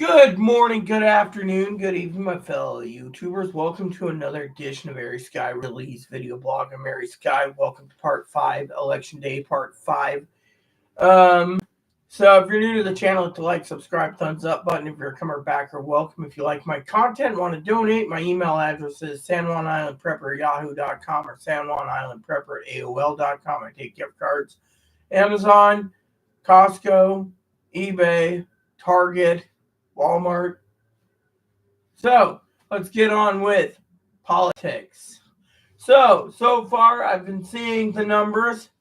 Good morning, good afternoon, good evening, my fellow YouTubers. Welcome to another edition of Mary Sky Release Video Blog. I'm Mary Sky. Welcome to Part 5, Election Day Part 5. So if you're new to the channel, hit the like, subscribe, thumbs up button. If you're a comer backer, welcome. If you like my content, want to donate, my email address is sanjuanislandprepper@yahoo.com or sanjuanislandprepper@aol.com. I take gift cards, Amazon, Costco, eBay, Target, Walmart. So let's get on with politics. So far I've been seeing the numbers,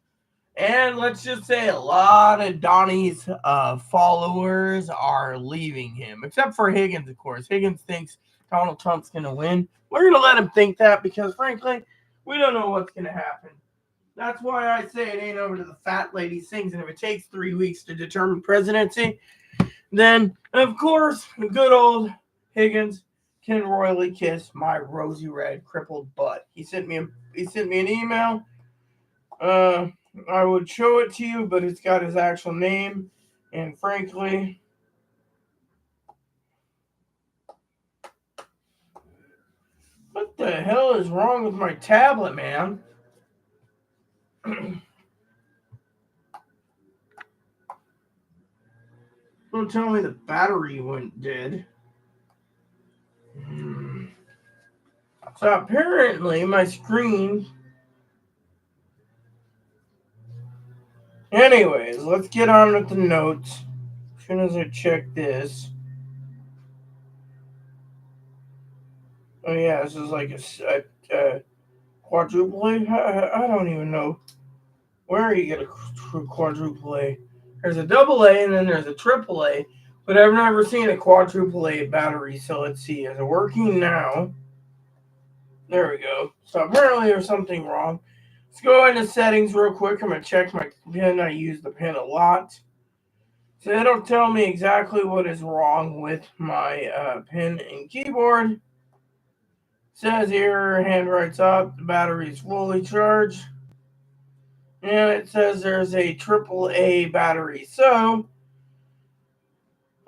and let's just say a lot of Donnie's followers are leaving him, except for Higgins, of course. Higgins thinks Donald Trump's going to win. We're going to let him think that because, frankly, we don't know what's going to happen. That's why I say it ain't over to the fat lady sings, and if it takes 3 weeks to determine presidency, then, of course, good old Higgins can royally kiss my rosy red crippled butt. He sent me an email. I would show it to you, but it's got his actual name, and frankly, what the hell is wrong with my tablet, man? Don't tell me the battery went dead. So apparently my screen... Anyways, let's get on with the notes. As soon as I check this... Oh yeah, this is like a quadruple A? I don't even know where you get a quadruple A. There's a double A and then there's a triple A, but I've never seen a quadruple A battery. So let's see, is it working now? There we go. So apparently there's something wrong. Let's go into settings real quick. I'm going to check my pen. I use the pen a lot. So it'll tell me exactly what is wrong with my pen and keyboard. It says here, handwrites up, the battery is fully charged. And it says there's a triple A battery. So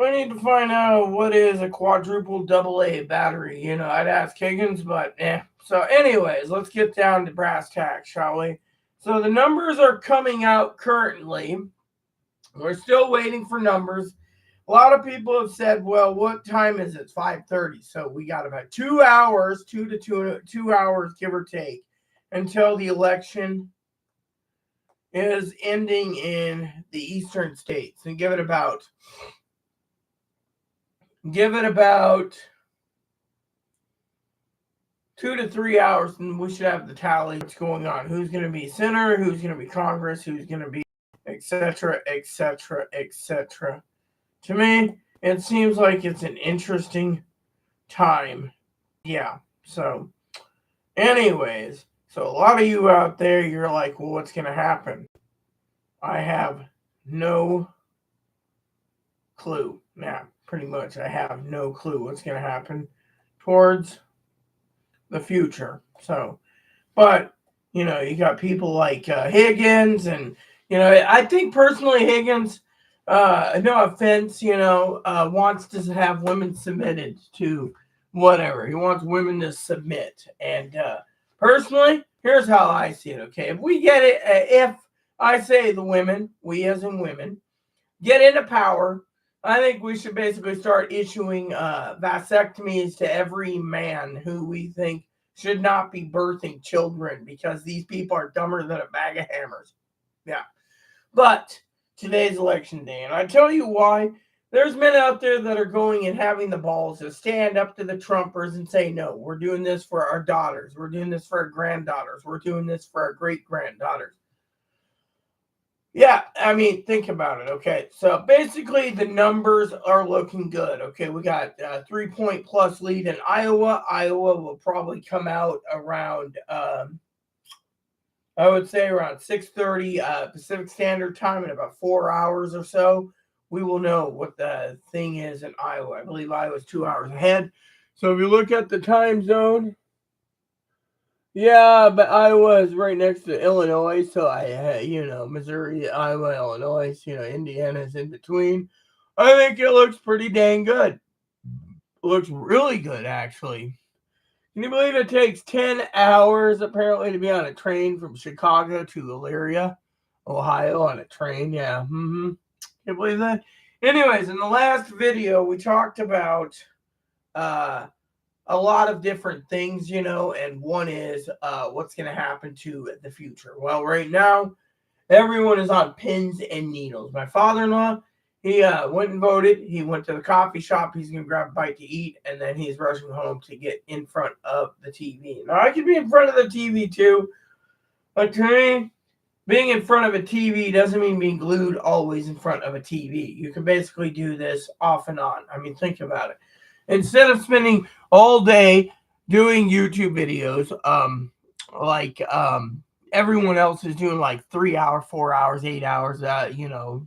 we need to find out what is a quadruple double A battery. I'd ask Higgins, but So anyways, let's get down to brass tacks, shall we? So the numbers are coming out currently. We're still waiting for numbers. A lot of people have said, well, what time is it? It's 5:30. So we got about 2 hours, 2 hours, give or take, until the election is ending in the eastern states. And give it about 2 to 3 hours, and we should have the tally. What's going on? Who's going to be senator? Who's going to be Congress? Who's going to be etc., etc., etc. To me, it seems like it's an interesting time. Yeah. So, anyways, so a lot of you out there, you're like, well, what's going to happen? I have no clue. Yeah, pretty much. I have no clue what's going to happen towards the future. So, but, you got people like Higgins, and, I think personally Higgins, no offense, wants to have women submitted to whatever. He wants women to submit. And personally, here's how I see it, okay? If we get it, if I say the women, we as in women, get into power, I think we should basically start issuing vasectomies to every man who we think should not be birthing children, because these people are dumber than a bag of hammers. Yeah. But today's election day, and I tell you why. There's men out there that are going and having the balls to stand up to the Trumpers and say, no, we're doing this for our daughters. We're doing this for our granddaughters. We're doing this for our great-granddaughters. Yeah, I mean, think about it, okay? So basically, the numbers are looking good, okay? We got a 3-point plus lead in Iowa. Iowa will probably come out around, I would say around 6:30 Pacific Standard Time. In about 4 hours or so, we will know what the thing is in Iowa. I believe Iowa's 2 hours ahead. So if you look at the time zone, yeah, but Iowa is right next to Illinois, so Missouri, Iowa, Illinois, Indiana's in between. I think it looks pretty dang good. It looks really good, actually. Can you believe it takes 10 hours apparently to be on a train from Chicago to Elyria, Ohio on a train? Yeah. Mm-hmm. Can you believe that? Anyways, in the last video, we talked about uh, a lot of different things, and one is what's going to happen to the future. Well, right now, everyone is on pins and needles. My father-in-law, he went and voted. He went to the coffee shop. He's going to grab a bite to eat, and then he's rushing home to get in front of the TV. Now, I could be in front of the TV too, but to me, being in front of a TV doesn't mean being glued always in front of a TV. You can basically do this off and on. I mean, think about it. Instead of spending all day doing YouTube videos, like everyone else is doing like 3 hours, 4 hours, 8 hours,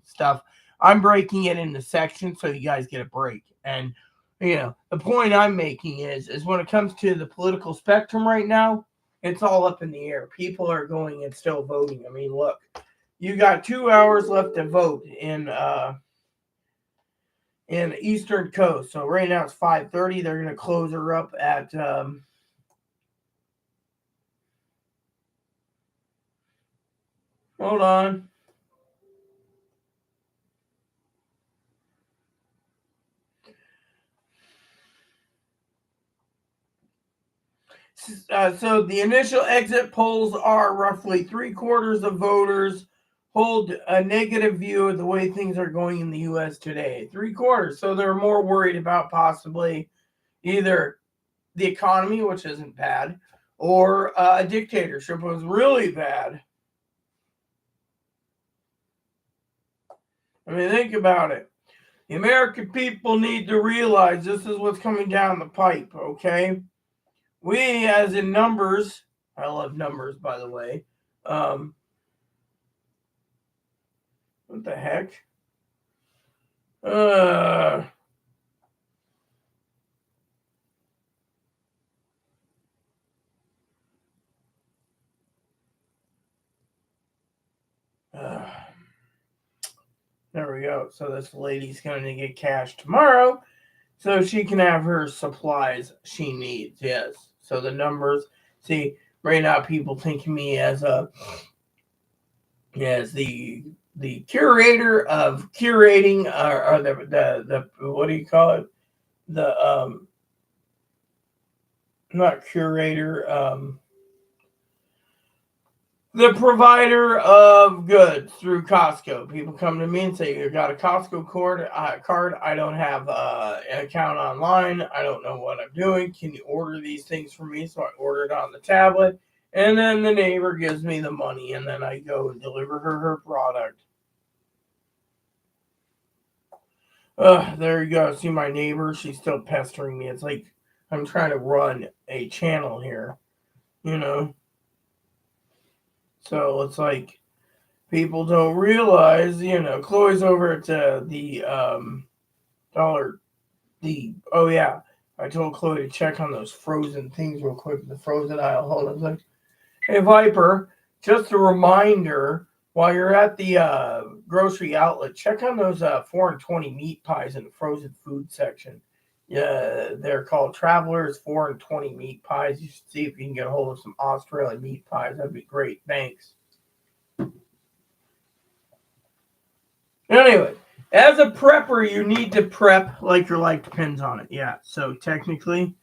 stuff. I'm breaking it into sections so you guys get a break. And the point I'm making is when it comes to the political spectrum right now, it's all up in the air. People are going and still voting. I mean, look, you got 2 hours left to vote in Eastern Coast. So right now it's 5:30. They're going to close her up at hold on. So the initial exit polls are roughly 3/4 of voters hold a negative view of the way things are going in the U.S. today. 3/4. So they're more worried about possibly either the economy, which isn't bad, or a dictatorship was really bad. I mean, think about it. The American people need to realize this is what's coming down the pipe, okay? We, as in numbers, I love numbers, by the way. What the heck? There we go. So this lady's going to get cash tomorrow so she can have her supplies she needs. Yes. So the numbers, see, right now people think of me as the curator of curating or the what do you call it? The not curator, the provider of goods through Costco. People come to me and say, "You got a Costco card? I don't have an account online. I don't know what I'm doing. Can you order these things for me?" So I order it on the tablet, and then the neighbor gives me the money, and then I go and deliver her product. There you go. See my neighbor? She's still pestering me. It's like I'm trying to run a channel here, you know? So it's like people don't realize, Chloe's over at the dollar. Oh yeah, I told Chloe to check on those frozen things real quick. The frozen aisle. Hold on a second. Hey Viper, just a reminder. While you're at the grocery outlet, check on those 4 and 20 meat pies in the frozen food section. Yeah, they're called Travelers 4 and 20 meat pies. You should see if you can get a hold of some Australian meat pies. That'd be great. Thanks. Anyway, as a prepper, you need to prep like your life depends on it. Yeah, so technically,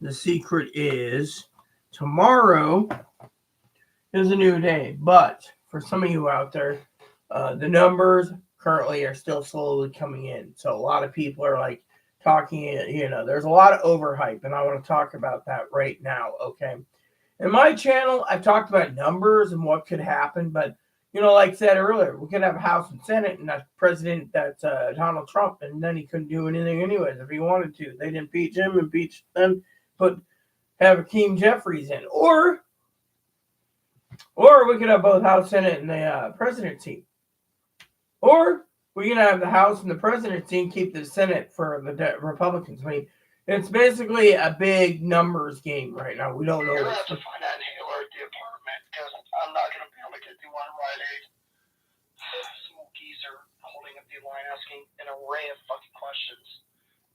the secret is tomorrow is a new day. But for some of you out there, the numbers currently are still slowly coming in. So a lot of people are like talking, there's a lot of overhype, and I want to talk about that right now, okay? In my channel, I've talked about numbers and what could happen, but like I said earlier, we could have a House and Senate, and that president that's Donald Trump, and then he couldn't do anything anyways if he wanted to. They'd impeach him, have Hakeem Jeffries in, or we could have both House, Senate, and the presidency. Or we can have the House and the presidency and keep the Senate for the Republicans. I mean, it's basically a big numbers game right now. We don't know. You'll have to find out Hillary at the apartment because I'm not going to be able to get through one Rite Aid. Some geezer holding up the line asking an array of fucking questions.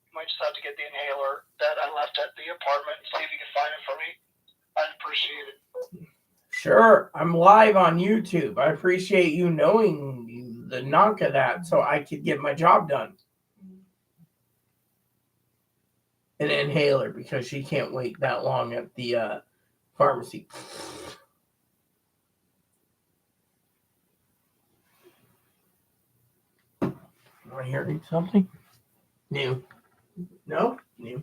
You might just have to get the inhaler that I left at the apartment and see if you can find it for me. I'd appreciate it. Sure, I'm live on YouTube. I appreciate you knowing the knock of that so I could get my job done. An inhaler because she can't wait that long at the pharmacy. Am I hearing something? New. No? New.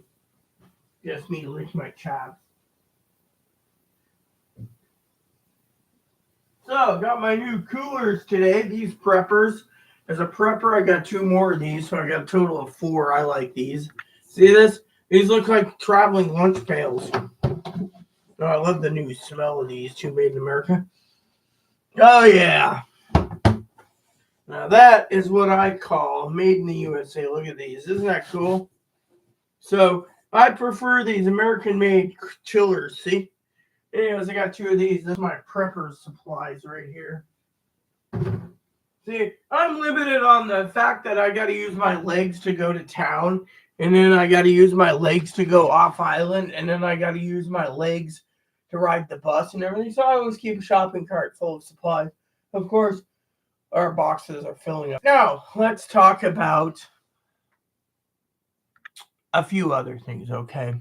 Just me lick my chops. So, got my new coolers today. These preppers. As a prepper, I got 2 more of these, so I got a total of 4. I like these. See this? These look like traveling lunch pails. Oh, I love the new smell of these, too, made in America. Oh, yeah. Now, that is what I call made in the USA. Look at these. Isn't that cool? So, I prefer these American-made chillers, see? Anyways, I got 2 of these. This is my prepper supplies right here. See, I'm limited on the fact that I got to use my legs to go to town, and then I got to use my legs to go off island, and then I got to use my legs to ride the bus and everything. So I always keep a shopping cart full of supplies. Of course, our boxes are filling up. Now, let's talk about a few other things, okay?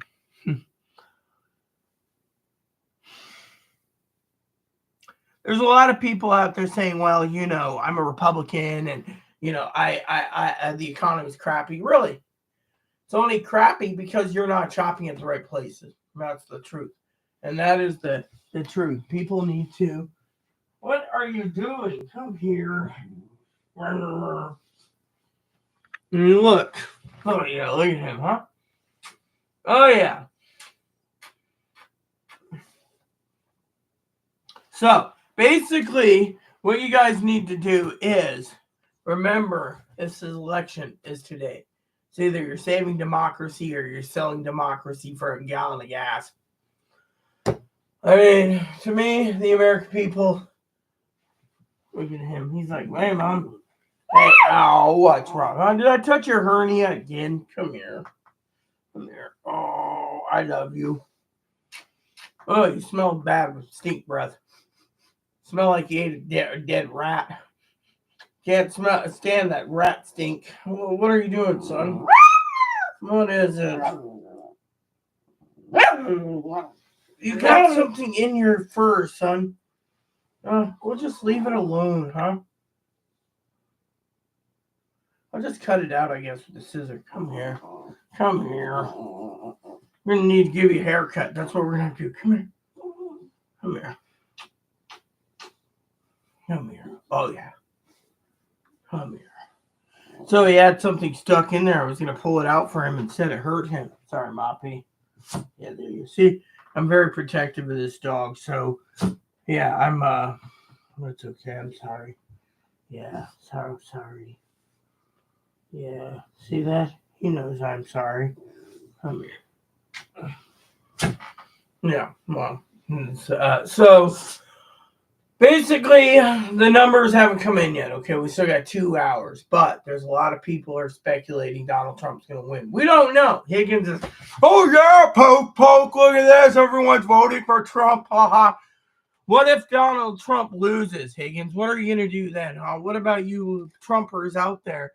There's a lot of people out there saying, well, you know, I'm a Republican and, you know, the economy's crappy. Really? It's only crappy because you're not shopping at the right places. That's the truth. And that is the truth. People need to. What are you doing? Come here. And look. Oh, yeah. Look at him, huh? Oh, yeah. So, basically, what you guys need to do is remember this election is today. It's either you're saving democracy or you're selling democracy for a gallon of gas. I mean, to me, the American people, look at him. He's like, hey, Mom. Hey, ow, what's wrong? Huh? Did I touch your hernia again? Come here. Come here. Oh, I love you. Oh, you smell bad with stink breath. Smell like you ate a dead rat. Can't stand that rat stink. What are you doing, son? What is it? You got something in your fur, son. We'll just leave it alone, huh? I'll just cut it out, I guess, with the scissor. Come here. Come here. We're going to need to give you a haircut. That's what we're going to do. Come here. Come here. Come here. Oh, yeah. Come here. So he had something stuck in there. I was going to pull it out for him and said it hurt him. Sorry, Moppy. Yeah, there you see. I'm very protective of this dog. So, yeah, it's okay. I'm sorry. Yeah, sorry. Yeah, see that? He knows I'm sorry. Come here. Yeah, well, so basically, the numbers haven't come in yet. Okay, we still got 2 hours, but there's a lot of people are speculating Donald Trump's going to win. We don't know. Higgins is, oh yeah, poke, look at this. Everyone's voting for Trump. Haha. What if Donald Trump loses, Higgins? What are you going to do then? Huh? What about you Trumpers out there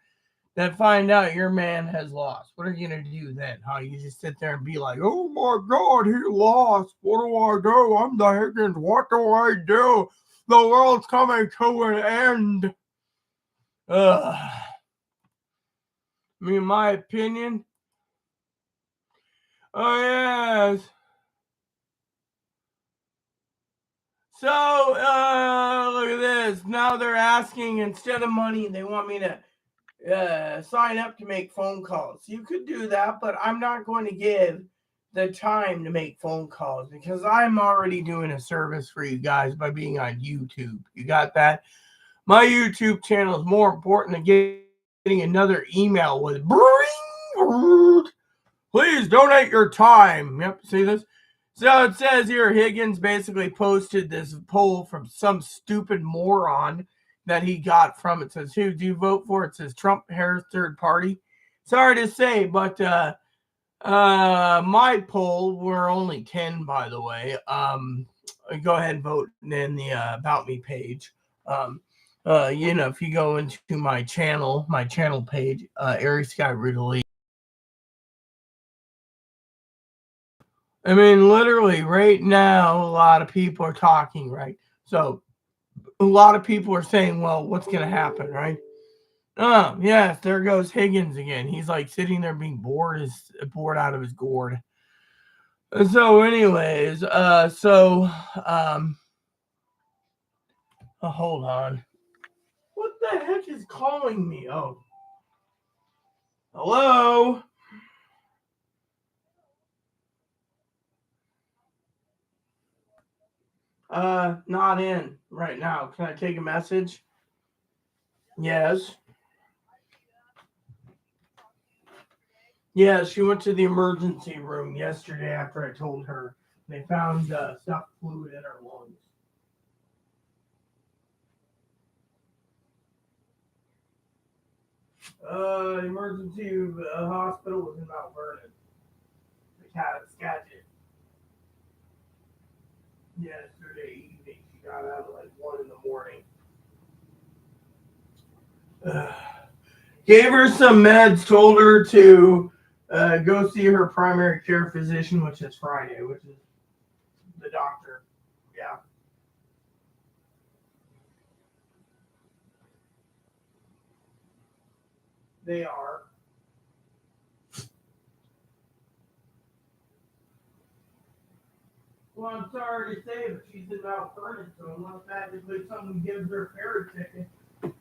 that find out your man has lost? What are you going to do then? Huh? You just sit there and be like, oh my God, he lost. What do I do? I'm the Higgins. What do I do? The world's coming to an end. I mean, my opinion. Oh, yes. So, look at this. Now they're asking, instead of money, they want me to sign up to make phone calls. You could do that, but I'm not going to give the time to make phone calls because I'm already doing a service for you guys by being on YouTube. You got that? My YouTube channel is more important than getting another email with please donate your time. Yep, see this? So it says here Higgins basically posted this poll from some stupid moron that he got from it says, who do you vote for? It says Trump, Harris, third party. Sorry to say, but my poll, we're only 10, by the way. Go ahead and vote in the About Me page. If you go into my channel page, Aries Sky Ridley. I mean, literally, right now, a lot of people are talking, right? So, a lot of people are saying, well, what's going to happen, right? Oh, yes, there goes Higgins again. He's like sitting there being bored out of his gourd. So, anyways, hold on. What the heck is calling me? Oh, hello? Not in right now. Can I take a message? Yes. Yeah, she went to the emergency room yesterday after I told her. They found stuffed fluid in her lungs. Emergency hospital was in Mount Vernon. The Skagit. Yesterday evening, she got out at like 1 in the morning. Gave her some meds, told her to go see her primary care physician, which is Friday, which is the doctor. Yeah. They are. Well, I'm sorry to say, but she's in Mount Vernon, so unless magically someone gives her a ferry ticket,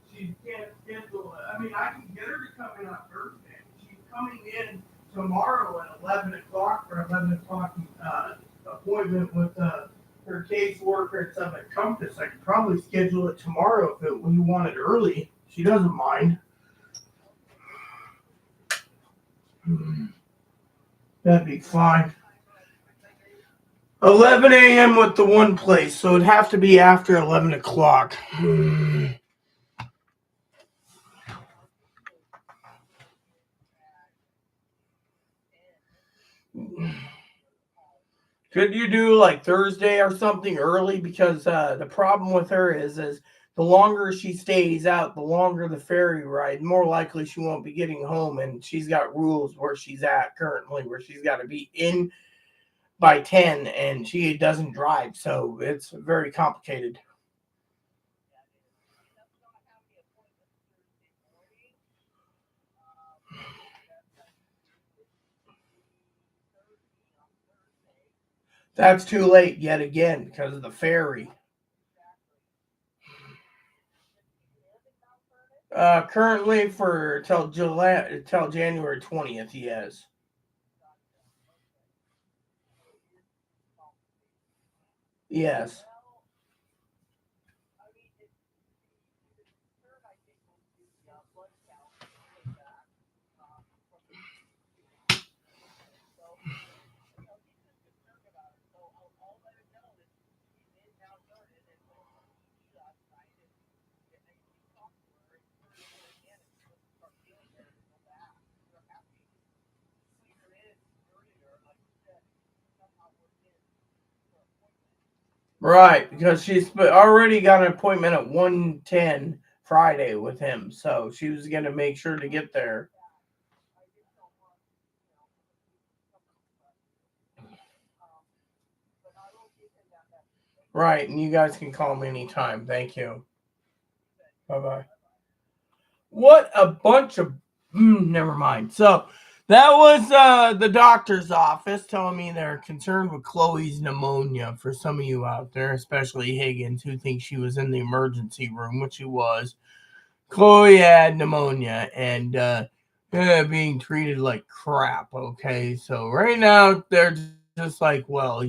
she can't schedule it. I mean, I can get her to come in on Thursday. She's coming in tomorrow at 11 o'clock for 11 o'clock appointment with her caseworker at Summit Compass. I could probably schedule it tomorrow if we want it early. She doesn't mind. That'd be fine. 11 a.m. with the one place, so it'd have to be after 11 o'clock. Could you do like Thursday or something early? Because the problem with her is the longer she stays out, the longer the ferry ride, more likely she won't be getting home. And she's got rules where she's at currently, where she's got to be in by 10, and she doesn't drive, so it's very complicated. That's too late yet again because of the ferry. Currently for till January 20th, yes. Yes. Right, because she's already got an appointment at 1:10 Friday with him, so she was going to make sure to get there. Right, and you guys can call me anytime. Thank you. Bye-bye. What a bunch of... never mind. So, that was the doctor's office telling me they're concerned with Chloe's pneumonia. For some of you out there, especially Higgins, who thinks she was in the emergency room, which she was. Chloe had pneumonia and being treated like crap. Okay, so right now they're just like, well,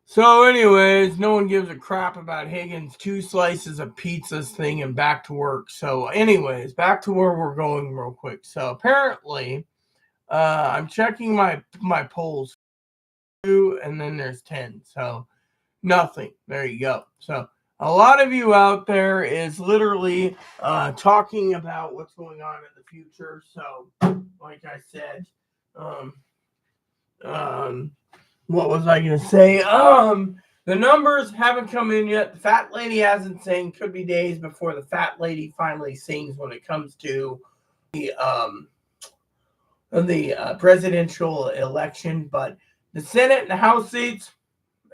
So, anyways, no one gives a crap about Higgins' 2 slices of pizzas thing and back to work. So, anyways, back to where we're going real quick. So, apparently, I'm checking my polls, 2, and then there's 10. So, Nothing. There you go. So a lot of you out there is literally talking about what's going on in the future. So, like I said, um, what was I going to say? The numbers haven't come in yet. The fat lady hasn't sang. Could be days before the fat lady finally sings when it comes to the presidential election. But the Senate and the House seats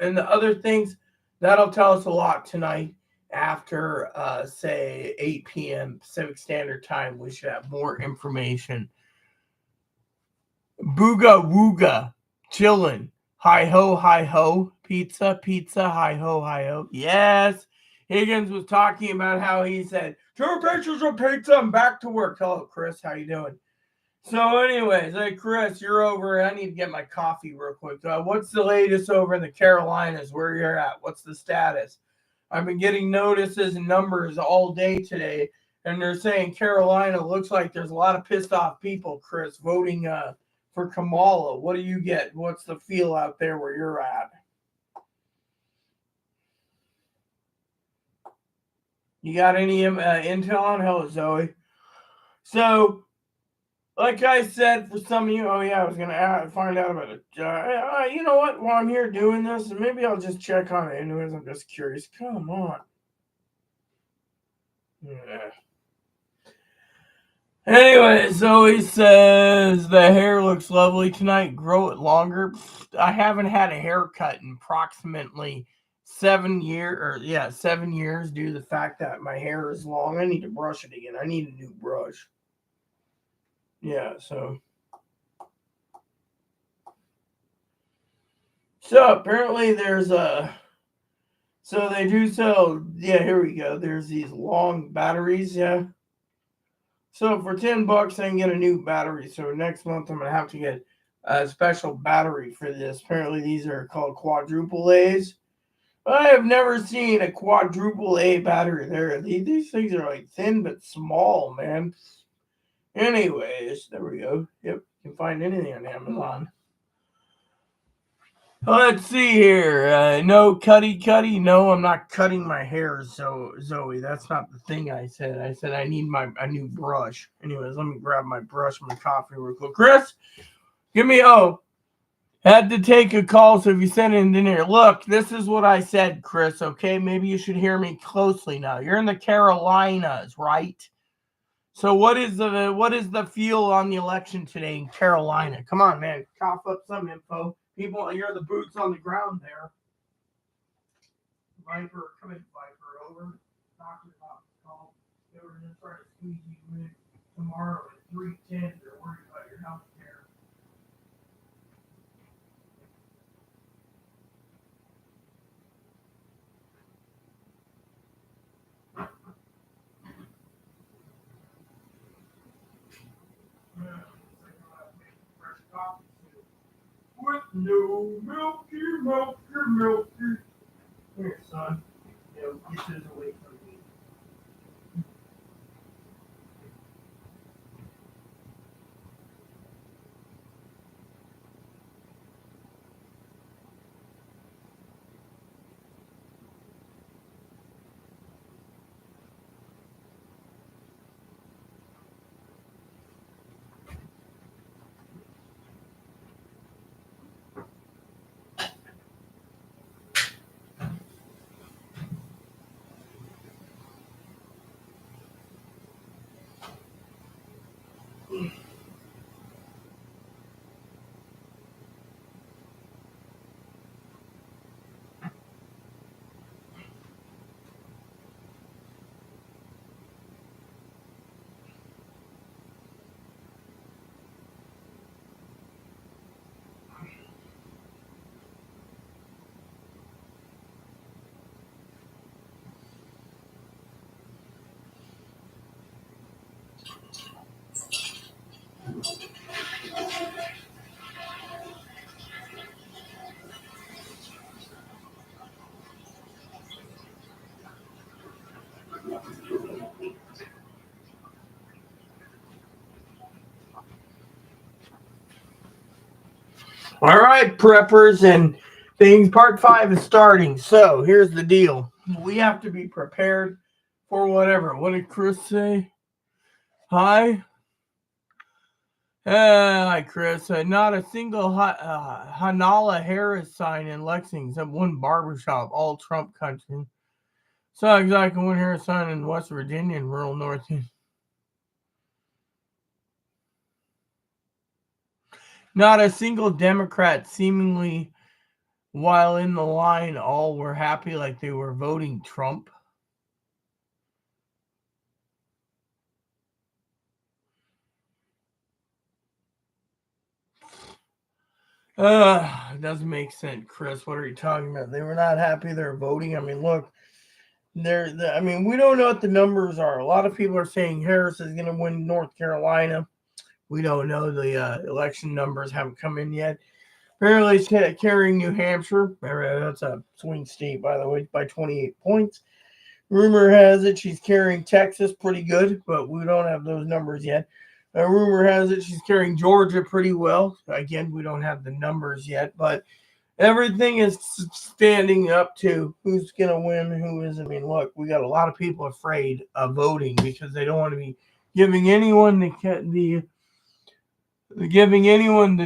and the other things, that'll tell us a lot tonight after, say, 8 p.m. Pacific Standard Time. We should have more information. Booga wooga, chillin'. Hi ho, pizza, hi ho. Yes. Higgins was talking about how he said, 2 pictures of pizza and back to work. Hello, Chris. How you doing? So, anyways, hey, Chris, you're over. I need to get my coffee real quick. What's the latest over in the Carolinas where you're at? What's the status? I've been getting notices and numbers all day today, and they're saying Carolina looks like there's a lot of pissed off people, Chris, voting for Kamala. What do you get? What's the feel out there where you're at? You got any intel on? Hello, Zoe. So, like I said, for some of you, oh yeah, I was gonna find out about it. You know what? While I'm here doing this, maybe I'll just check on it. Anyways, I'm just curious. Come on. Yeah. Anyway, Zoe says the hair looks lovely tonight. Grow it longer. I haven't had a haircut in approximately 7 years. 7 years due to the fact that my hair is long. I need to brush it again. I need a new brush. Yeah, so apparently there's so they do sell, yeah, here we go. There's these long batteries, yeah. So for $10 I can get a new battery. So next month I'm gonna have to get a special battery for this. Apparently these are called quadruple A's. I have never seen a quadruple A battery there. These things are like thin but small, man. Anyways, there we go. Yep, you can find anything on Amazon. Let's see here. No cutty. No, I'm not cutting my hair, so Zoe. That's not the thing I said. I said I need a new brush. Anyways, let me grab my brush and my coffee real quick. Chris, give me had to take a call, so if you send it in here. Look, this is what I said, Chris, okay? Maybe you should hear me closely now. You're in the Carolinas, right? So what is the feel on the election today in Carolina? Come on, man. Cough up some info. People, you're the boots on the ground there. Viper, come in, Viper, over. Talking about the call. They were going to try to squeeze you in tomorrow at 3:10. They're worried about your health care. Fresh coffee too. With no milky. Here, son. Get this away from me. All right, preppers and things. Part 5 is starting. So here's the deal. We have to be prepared for whatever. What did Chris say? Hi. Hi, Chris. Not a single Hanala Harris sign in Lexington except one barbershop, all Trump country. Saw exactly one Harris sign in West Virginia in rural Northeast. Not a single Democrat seemingly, while in the line, all were happy like they were voting Trump. It doesn't make sense, Chris. What are you talking about? They were not happy they're voting. I mean, look, we don't know what the numbers are. A lot of people are saying Harris is going to win North Carolina. We don't know. The election numbers haven't come in yet. Apparently, she's carrying New Hampshire. That's a swing state, by the way, by 28 points. Rumor has it she's carrying Texas pretty good, but we don't have those numbers yet. Rumor has it she's carrying Georgia pretty well. Again, we don't have the numbers yet, but everything is standing up to who's going to win, who isn't. I mean, look, we got a lot of people afraid of voting because they don't want to be giving anyone the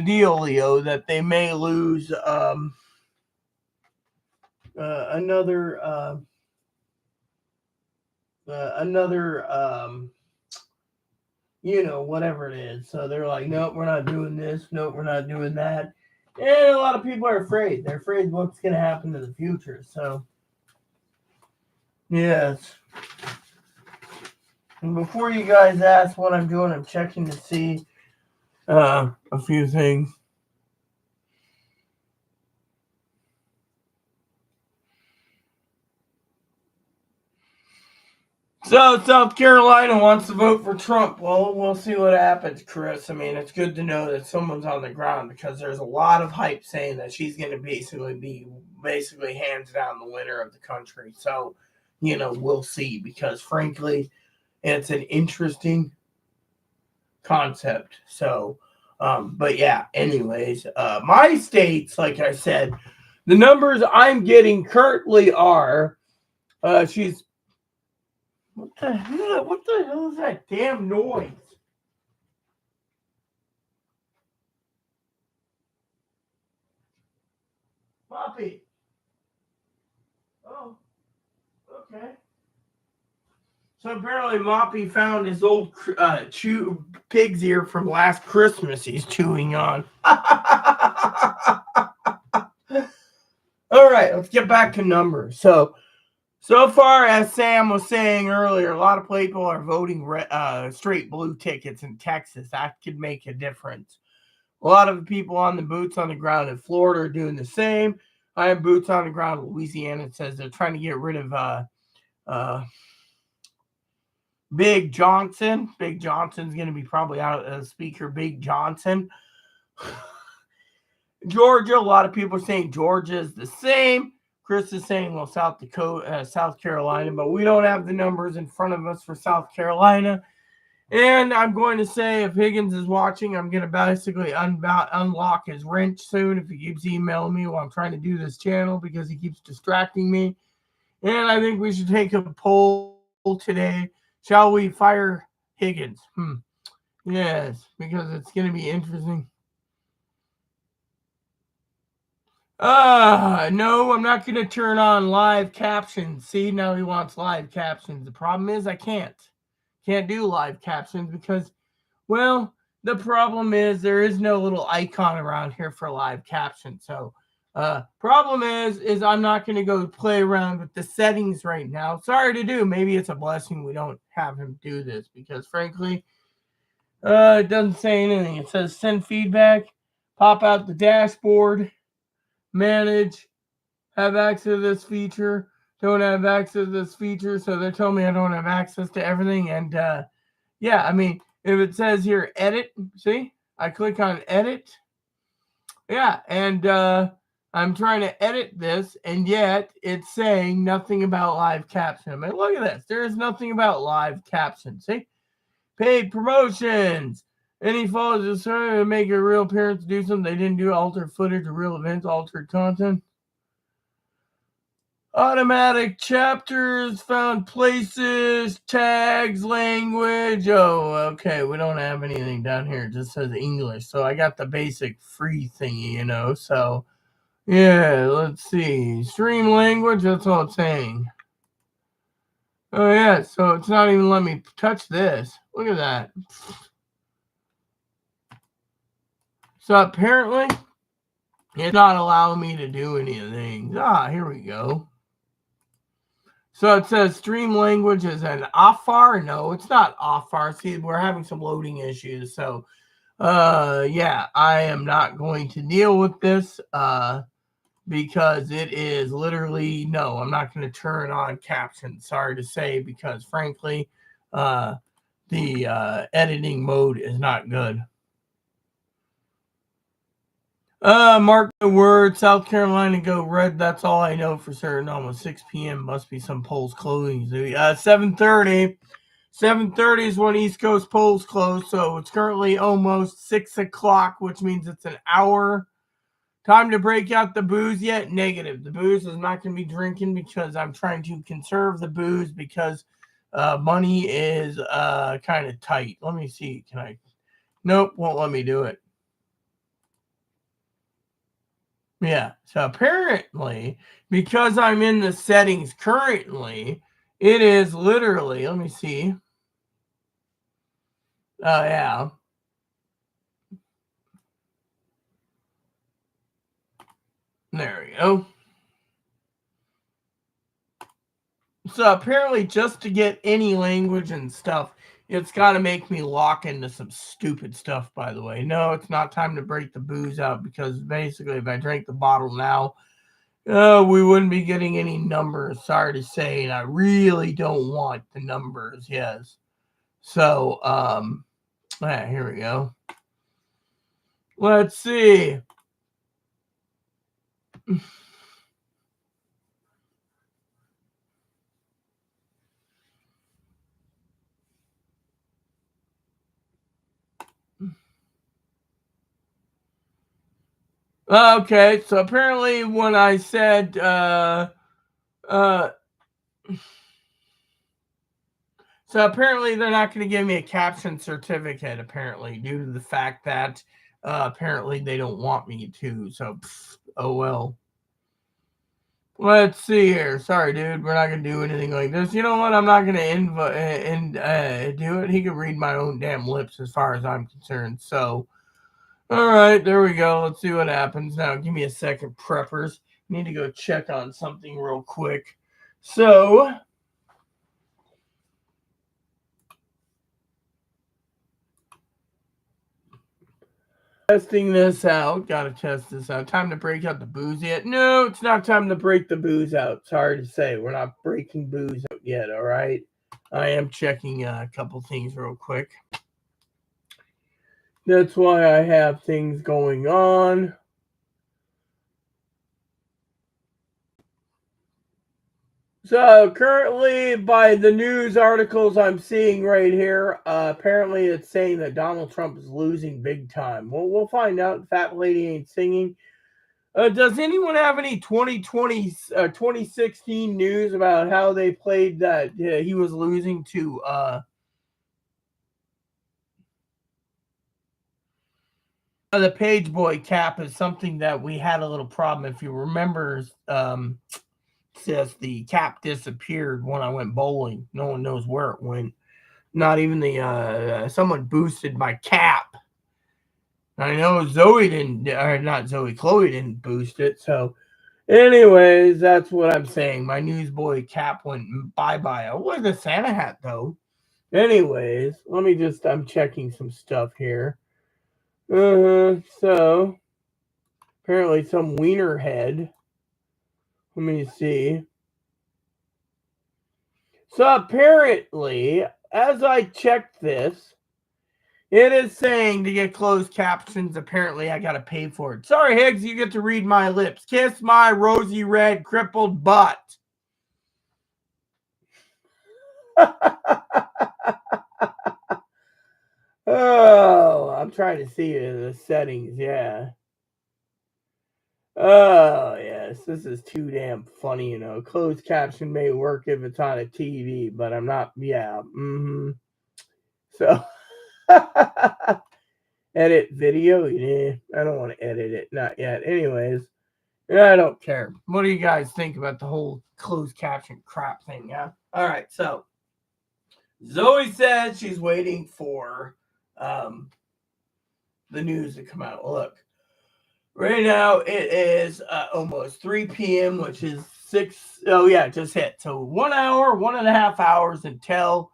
deal, Leo, that they may lose another whatever it is. So they're like, nope, we're not doing this. Nope, we're not doing that. And a lot of people are afraid. They're afraid what's going to happen in the future. So, yes. And before you guys ask what I'm doing, I'm checking to see a few things. So South Carolina wants to vote for Trump. Well, we'll see what happens, Chris. I mean, it's good to know that someone's on the ground because there's a lot of hype saying that she's going to basically hands down the winner of the country. So, we'll see because frankly, it's an interesting concept. So, but yeah, anyways, my states, like I said, the numbers I'm getting currently are, she's, what the hell is that damn noise? Poppy. Oh, okay. So apparently Moppy found his old pig's ear from last Christmas he's chewing on. All right, let's get back to numbers. So far, as Sam was saying earlier, a lot of people are voting straight blue tickets in Texas. That could make a difference. A lot of the people on the boots on the ground in Florida are doing the same. I have boots on the ground in Louisiana. It says they're trying to get rid of Big Johnson. Big Johnson's going to be probably out as Speaker Big Johnson. Georgia, a lot of people are saying Georgia is the same. Chris is saying, well, South Carolina, but we don't have the numbers in front of us for South Carolina. And I'm going to say, if Higgins is watching, I'm going to basically unlock his wrench soon if he keeps emailing me while I'm trying to do this channel because he keeps distracting me. And I think we should take a poll today. Shall we fire Higgins? Yes, because it's going to be interesting. No, I'm not going to turn on live captions. See, now he wants live captions. The problem is I can't do live captions because, well, the problem is there is no little icon around here for live captions. So, problem is I'm not going to go play around with the settings right now. Sorry to do. Maybe it's a blessing we don't have him do this because, frankly, it doesn't say anything. It says send feedback, pop out the dashboard, manage, have access to this feature, don't have access to this feature. So they're telling me I don't have access to everything. And yeah, I mean, if it says here edit, see, I click on edit. Yeah, and I'm trying to edit this, and yet it's saying nothing about live caption. I mean, look at this. There is nothing about live caption. See? Paid promotions. Any followers are trying to make a real appearance to do something they didn't do, alter footage of real events, altered content. Automatic chapters, found places, tags, language. Oh, okay. We don't have anything down here. It just says English. So I got the basic free thingy, you know. So, yeah, let's see. Stream language, that's all it's saying. Oh, yeah. So it's not even letting me touch this. Look at that. So apparently, it's not allowing me to do anything. Here we go. So it says stream language is an Afar. No, it's not Afar. See, we're having some loading issues. So, yeah, I am not going to deal with this because it is literally, no, I'm not going to turn on captions. Sorry to say, because frankly, the editing mode is not good. Mark the word, South Carolina go red. That's all I know for certain. Almost 6 p.m. Must be some polls closing. 7:30. 7:30 is when East Coast polls close. So it's currently almost 6 o'clock, which means it's an hour. Time to break out the booze yet? Negative. The booze is not going to be drinking because I'm trying to conserve the booze because money is kind of tight. Let me see. Can I? Nope, won't let me do it. Yeah, so apparently, because I'm in the settings currently, it is literally, let me see. Yeah. There we go. So apparently, just to get any language and stuff, it's got to make me lock into some stupid stuff, by the way. No, it's not time to break the booze out because basically, if I drank the bottle now, we wouldn't be getting any numbers. Sorry to say, and I really don't want the numbers. Yes. So, here we go. Let's see. Okay, so apparently when I said so apparently they're not going to give me a caption certificate, apparently, due to the fact that apparently they don't want me to. So, oh well. Let's see here. Sorry, dude. We're not going to do anything like this. You know what? I'm not going to do it. He can read my own damn lips as far as I'm concerned. So, all right, there we go. Let's see what happens. Now, give me a second, preppers. Need to go check on something real quick. So, testing this out. Gotta test this out. Time to break out the booze yet? No, it's not time to break the booze out. Sorry to say, we're not breaking booze out yet, all right? I am checking a couple things real quick. That's why I have things going on. So currently, by the news articles I'm seeing right here, apparently it's saying that Donald Trump is losing big time. Well, we'll find out. Fat lady ain't singing. Does anyone have any 2016 news about how they played that he was losing to the page boy cap is something that we had a little problem. If you remember, says the cap disappeared when I went bowling. No one knows where it went. Not even the someone boosted my cap. I know Zoe didn't, or not Zoe, Chloe didn't boost it. So, anyways, that's what I'm saying. My newsboy cap went bye-bye. I wore the Santa hat, though. Anyways, let me just, I'm checking some stuff here. So, apparently some wiener head. Let me see. So, apparently, as I checked this, it is saying to get closed captions, apparently I got to pay for it. Sorry, Higgs, you get to read my lips. Kiss my rosy red crippled butt. Oh, I'm trying to see the settings, yeah. Oh, yeah. this. This is too damn funny, Closed caption may work if it's on a TV, but I'm not. Yeah. So, edit video? Yeah, I don't want to edit it. Not yet. Anyways, I don't care. What do you guys think about the whole closed caption crap thing? Yeah. All right. So, Zoe says she's waiting for the news to come out. Look, right now it is almost 3 p.m., which is 6. Oh, yeah, it just hit. So 1 hour, 1.5 hours until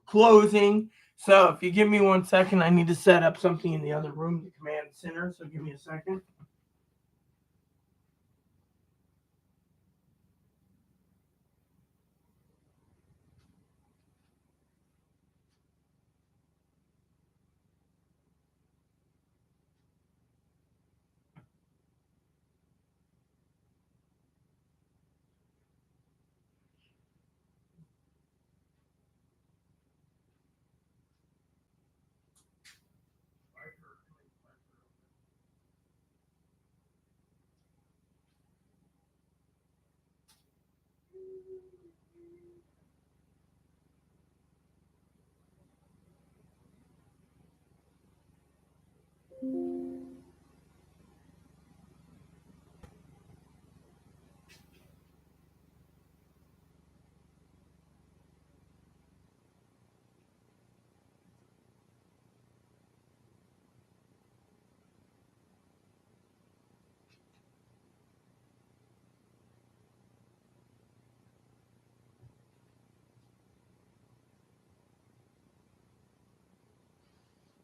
closing. So if you give me 1 second, I need to set up something in the other room, the command center. So give me a second.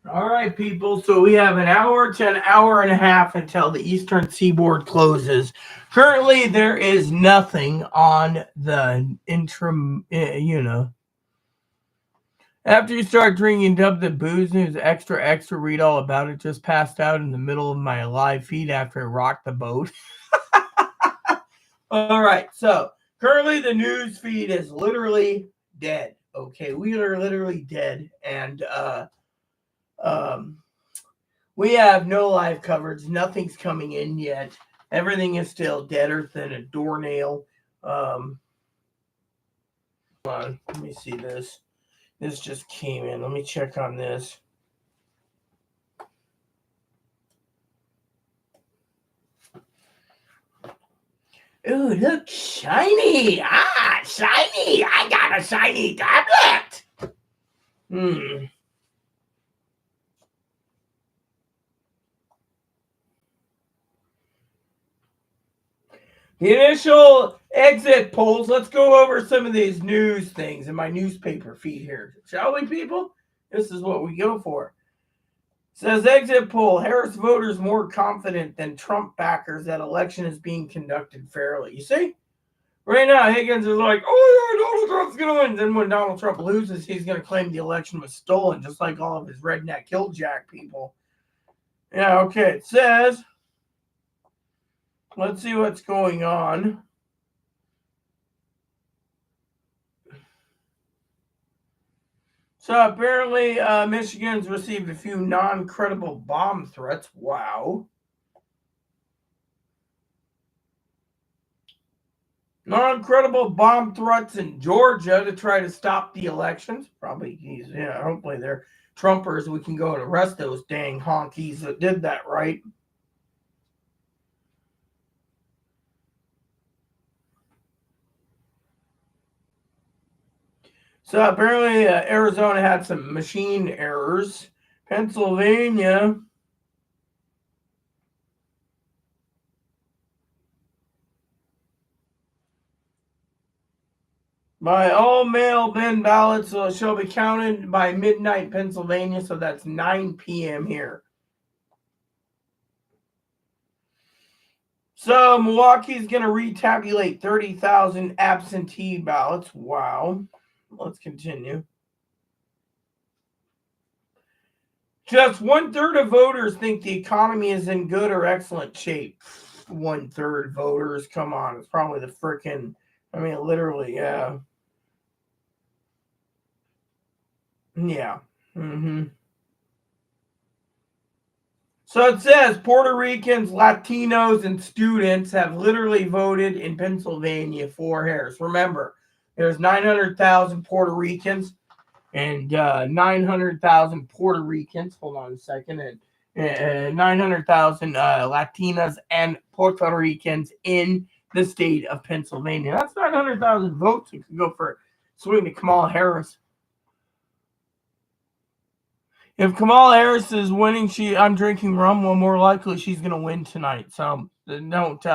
All right, people. So we have an hour to an hour and a half until the Eastern Seaboard closes. Currently, there is nothing on the interim, After you start drinking Dub the Booze News extra, read all about it. Just passed out in the middle of my live feed after I rocked the boat. All right. So currently, the news feed is literally dead. Okay. We are literally dead. And, we have no live coverage. Nothing's coming in yet. Everything is still deader than a doornail. Hold on. Let me see this. This just came in. Let me check on this. Ooh, look, shiny. Ah, shiny. I got a shiny tablet. The initial exit polls. Let's go over some of these news things in my newspaper feed here. Shall we, people? This is what we go for. It says exit poll. Harris voters more confident than Trump backers that election is being conducted fairly. You see? Right now, Higgins is like, oh, yeah, Donald Trump's going to win. Then when Donald Trump loses, he's going to claim the election was stolen, just like all of his redneck killjack people. Yeah, okay. It says, let's see what's going on. So apparently, Michigan's received a few non-credible bomb threats. Wow. Non-credible bomb threats in Georgia to try to stop the elections. Probably, hopefully they're Trumpers. We can go and arrest those dang honkies that did that, right? So apparently, Arizona had some machine errors. Pennsylvania. By all mail-in ballots shall be counted by midnight, Pennsylvania. So that's 9 p.m. here. So Milwaukee's going to retabulate 30,000 absentee ballots. Wow. Let's continue. Just 1/3 of voters think the economy is in good or excellent shape. 1/3 voters. Come on. It's probably the frickin', literally, yeah. Yeah. So So it says Puerto Ricans, Latinos, and students have literally voted in Pennsylvania for Harris. Remember, there's 900,000 Puerto Ricans and 900,000 Puerto Ricans. Hold on a second. And 900,000 Latinas and Puerto Ricans in the state of Pennsylvania. That's 900,000 votes. You could go for swing to Kamala Harris. If Kamala Harris is winning, I'm drinking rum. Well, more likely she's going to win tonight. So don't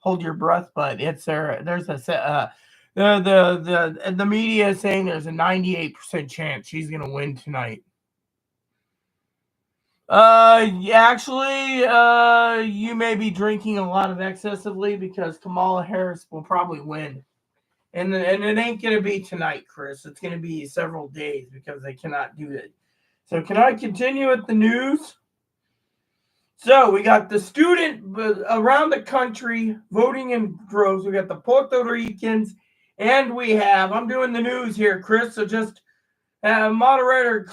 hold your breath. But it's there. There's a the media is saying there's a 98% chance she's going to win tonight. Actually, you may be drinking a lot of excessively because Kamala Harris will probably win. And it ain't going to be tonight, Chris. It's going to be several days because they cannot do it. So can I continue with the news? So we got the student around the country voting in droves. We got the Puerto Ricans, and we have, I'm doing the news here, Chris, so just moderator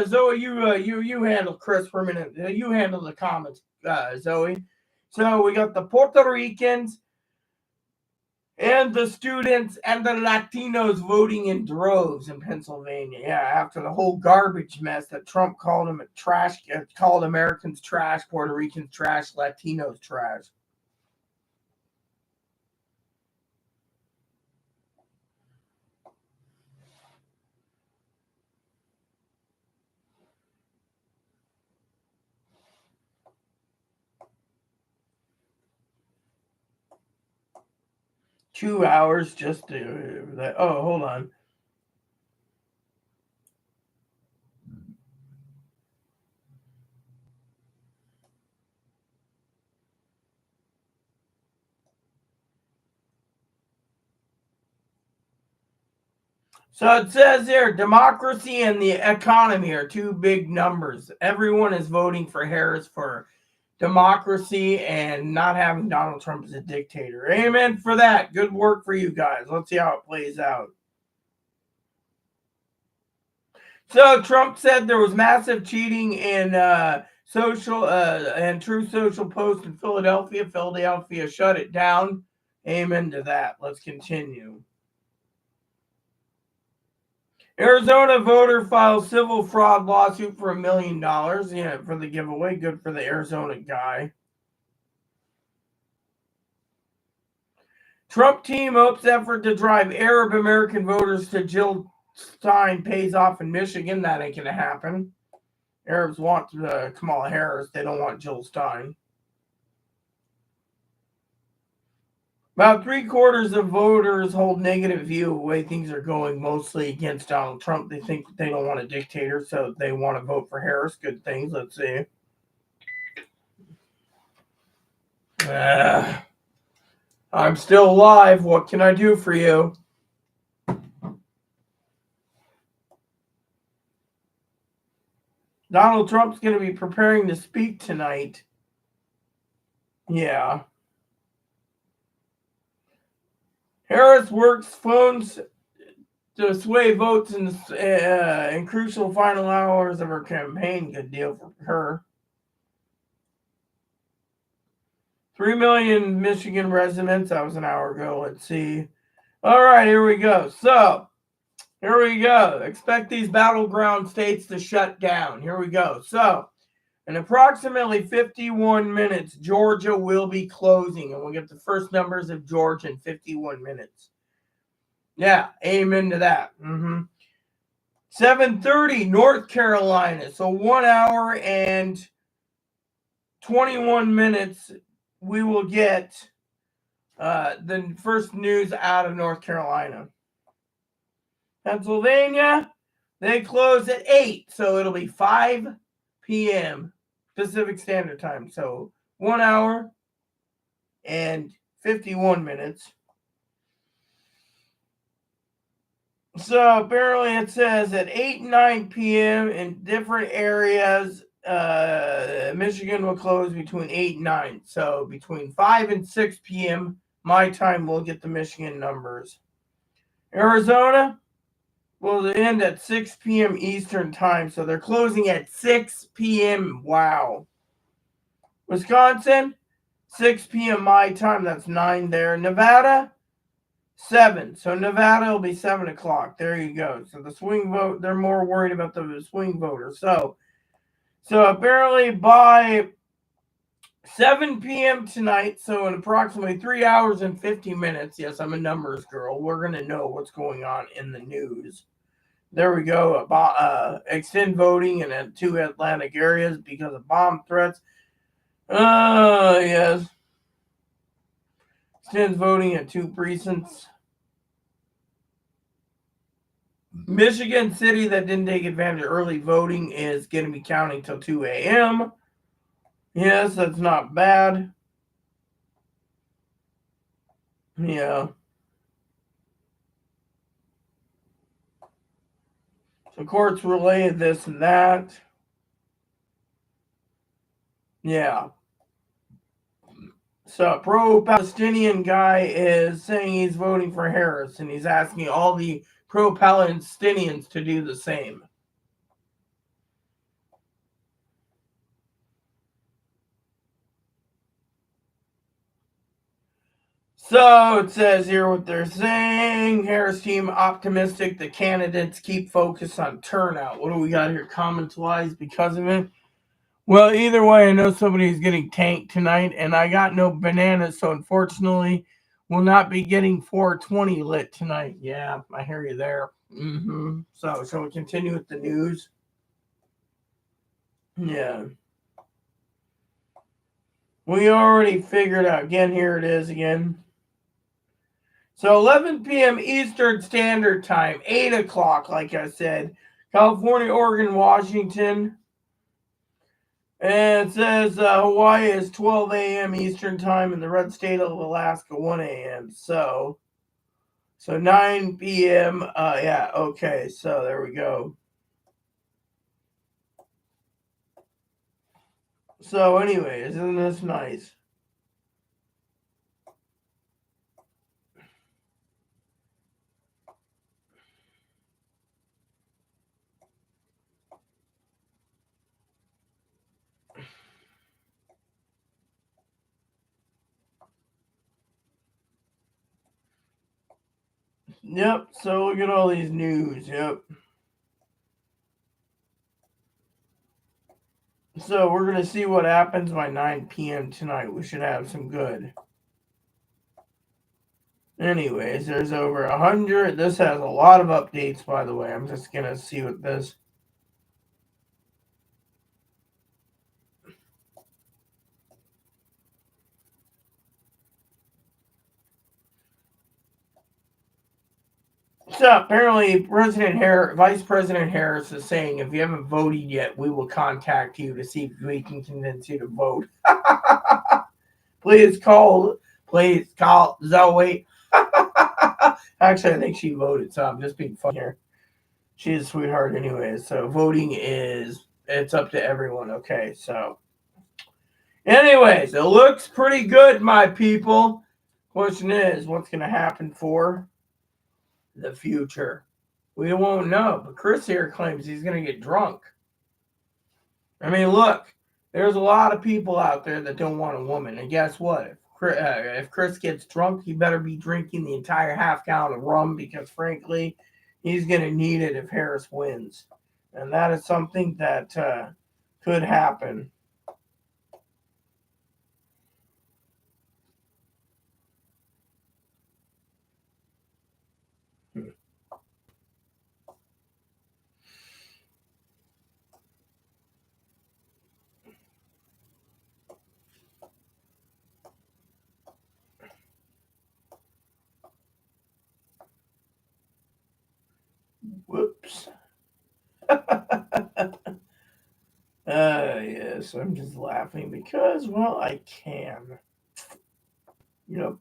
Zoe, you handle Chris for a minute. You handle the comments, Zoe. So we got the Puerto Ricans and the students and the Latinos voting in droves in Pennsylvania. Yeah, after the whole garbage mess that Trump called them trash, called Americans trash, Puerto Ricans trash, Latinos trash. 2 hours just to that. Oh, hold on. So it says here, democracy and the economy are two big numbers. Everyone is voting for Harris for democracy and not having Donald Trump as a dictator. Amen for that. Good work for you guys. Let's see how it plays out. So Trump said there was massive cheating in social and True Social Post in Philadelphia. Philadelphia shut it down. Amen to that. Let's continue. Arizona voter files civil fraud lawsuit for $1 million. Yeah, for the giveaway. Good for the Arizona guy. Trump team hopes effort to drive Arab American voters to Jill Stein pays off in Michigan. That ain't going to happen. Arabs want Kamala Harris. They don't want Jill Stein. About 3/4 of voters hold negative view of the way things are going, mostly against Donald Trump. They think they don't want a dictator, so they want to vote for Harris. Good things. Let's see. I'm still alive. What can I do for you? Donald Trump's going to be preparing to speak tonight. Yeah. Harris works phones to sway votes in crucial final hours of her campaign. Good deal for her. 3 million Michigan residents. That was an hour ago. Let's see. All right, here we go. So, here we go. Expect these battleground states to shut down. Here we go. So, in approximately 51 minutes, Georgia will be closing. And we'll get the first numbers of Georgia in 51 minutes. Yeah, amen to that. 7:30, North Carolina. So 1 hour and 21 minutes, we will get the first news out of North Carolina. Pennsylvania, they close at 8, so it'll be 5 p.m. Pacific Standard Time. So 1 hour and 51 minutes. So apparently it says at 8 and 9 p.m. in different areas, Michigan will close between 8 and 9. So between 5 and 6 p.m. my time, we'll get the Michigan numbers. Arizona will end at 6 p.m. Eastern time. So they're closing at 6 p.m. Wow. Wisconsin, 6 p.m. my time. That's 9 there. Nevada, 7. So Nevada will be 7 o'clock. There you go. So the swing vote, they're more worried about the swing voters. So apparently by 7 p.m. tonight, so in approximately 3 hours and 50 minutes, yes, I'm a numbers girl, we're going to know what's going on in the news. There we go. Extend voting in 2 Atlantic areas because of bomb threats. Yes. Extends voting at 2 precincts. Michigan City that didn't take advantage of early voting is going to be counting till 2 a.m. Yes, that's not bad. Yeah. So courts relayed this and that. Yeah. So a pro-Palestinian guy is saying he's voting for Harris, and he's asking all the pro-Palestinians to do the same. So it says here what they're saying. Harris team optimistic the candidates keep focus on turnout. What do we got here? Comments-wise because of it? Well, either way, I know somebody's getting tanked tonight, and I got no bananas, so unfortunately, we'll not be getting 420 lit tonight. Yeah, I hear you there. So, shall we continue with the news? Yeah. We already figured out. Again, here it is again. So 11 p.m. Eastern Standard Time, 8 o'clock, like I said. California, Oregon, Washington. And it says Hawaii is 12 a.m. Eastern Time, and the red state of Alaska 1 a.m. So 9 p.m. Yeah, okay. So there we go. So anyways, isn't this nice? Yep. So look at all these news. Yep. So we're going to see what happens by 9 p.m. tonight. We should have some good. Anyways, there's over 100. This has a lot of updates, by the way. I'm just going to see what this. So apparently, Vice President Harris is saying if you haven't voted yet, we will contact you to see if we can convince you to vote. Please call Zoe. Actually, I think she voted, so I'm just being funny here. She's a sweetheart anyway. So voting it's up to everyone. Okay, so anyways, it looks pretty good, my people. Question is, what's going to happen for the future? We won't know. But Chris here claims he's going to get drunk. I mean, look, there's a lot of people out there that don't want a woman. And guess what? If Chris gets drunk, he better be drinking the entire half gallon of rum because, frankly, he's going to need it if Harris wins. And that is something that could happen. Whoops. Yes, I'm just laughing because, well, I can. You know.